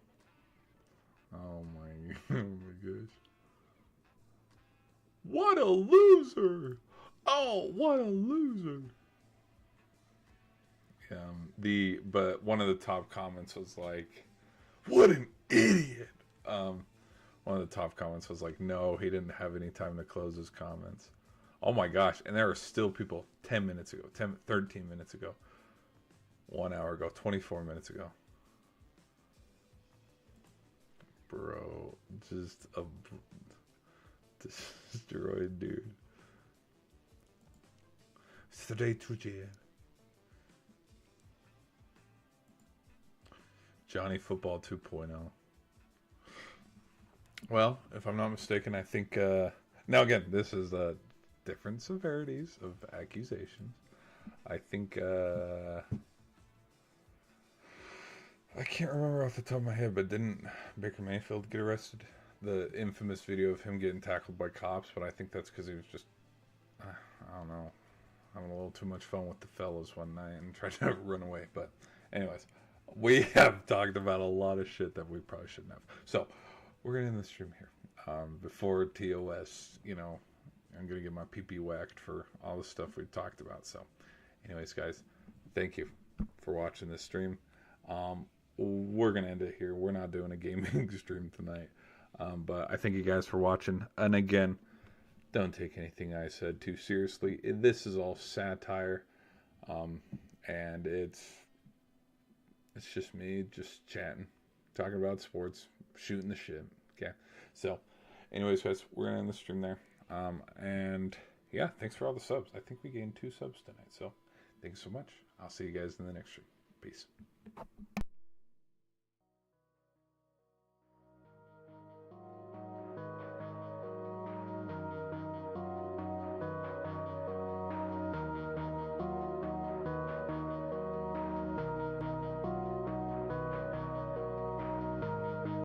Oh my, oh my gosh. What a loser! Oh, what a loser! But one of the top comments was like, "What an idiot!" One of the top comments was like, "No, he didn't have any time to close his comments." Oh my gosh! And there are still people 10 minutes ago, 13 minutes ago, 1 hour ago, 24 minutes ago. Bro, just a destroyed dude. Straight to jail. Johnny Football 2.0. Well, if I'm not mistaken, I think now again, this is different severities of accusations. I think I can't remember off the top of my head, but didn't Baker Mayfield get arrested? The infamous video of him getting tackled by cops, but I think that's because he was just, I don't know, having a little too much fun with the fellas one night and tried to run away. But anyways, we have talked about a lot of shit that we probably shouldn't have. So we're going to end the stream here. Before TOS, you know, I'm going to get my PP whacked for all the stuff we talked about. So anyways, guys, thank you for watching this stream. We're going to end it here. We're not doing a gaming stream tonight. But I thank you guys for watching. And again, don't take anything I said too seriously. This is all satire. And it's just me just chatting, talking about sports, shooting the shit. Okay. So anyways, guys, we're going to end the stream there. And yeah, thanks for all the subs. I think we gained 2 subs tonight. So thanks so much. I'll see you guys in the next stream. Peace.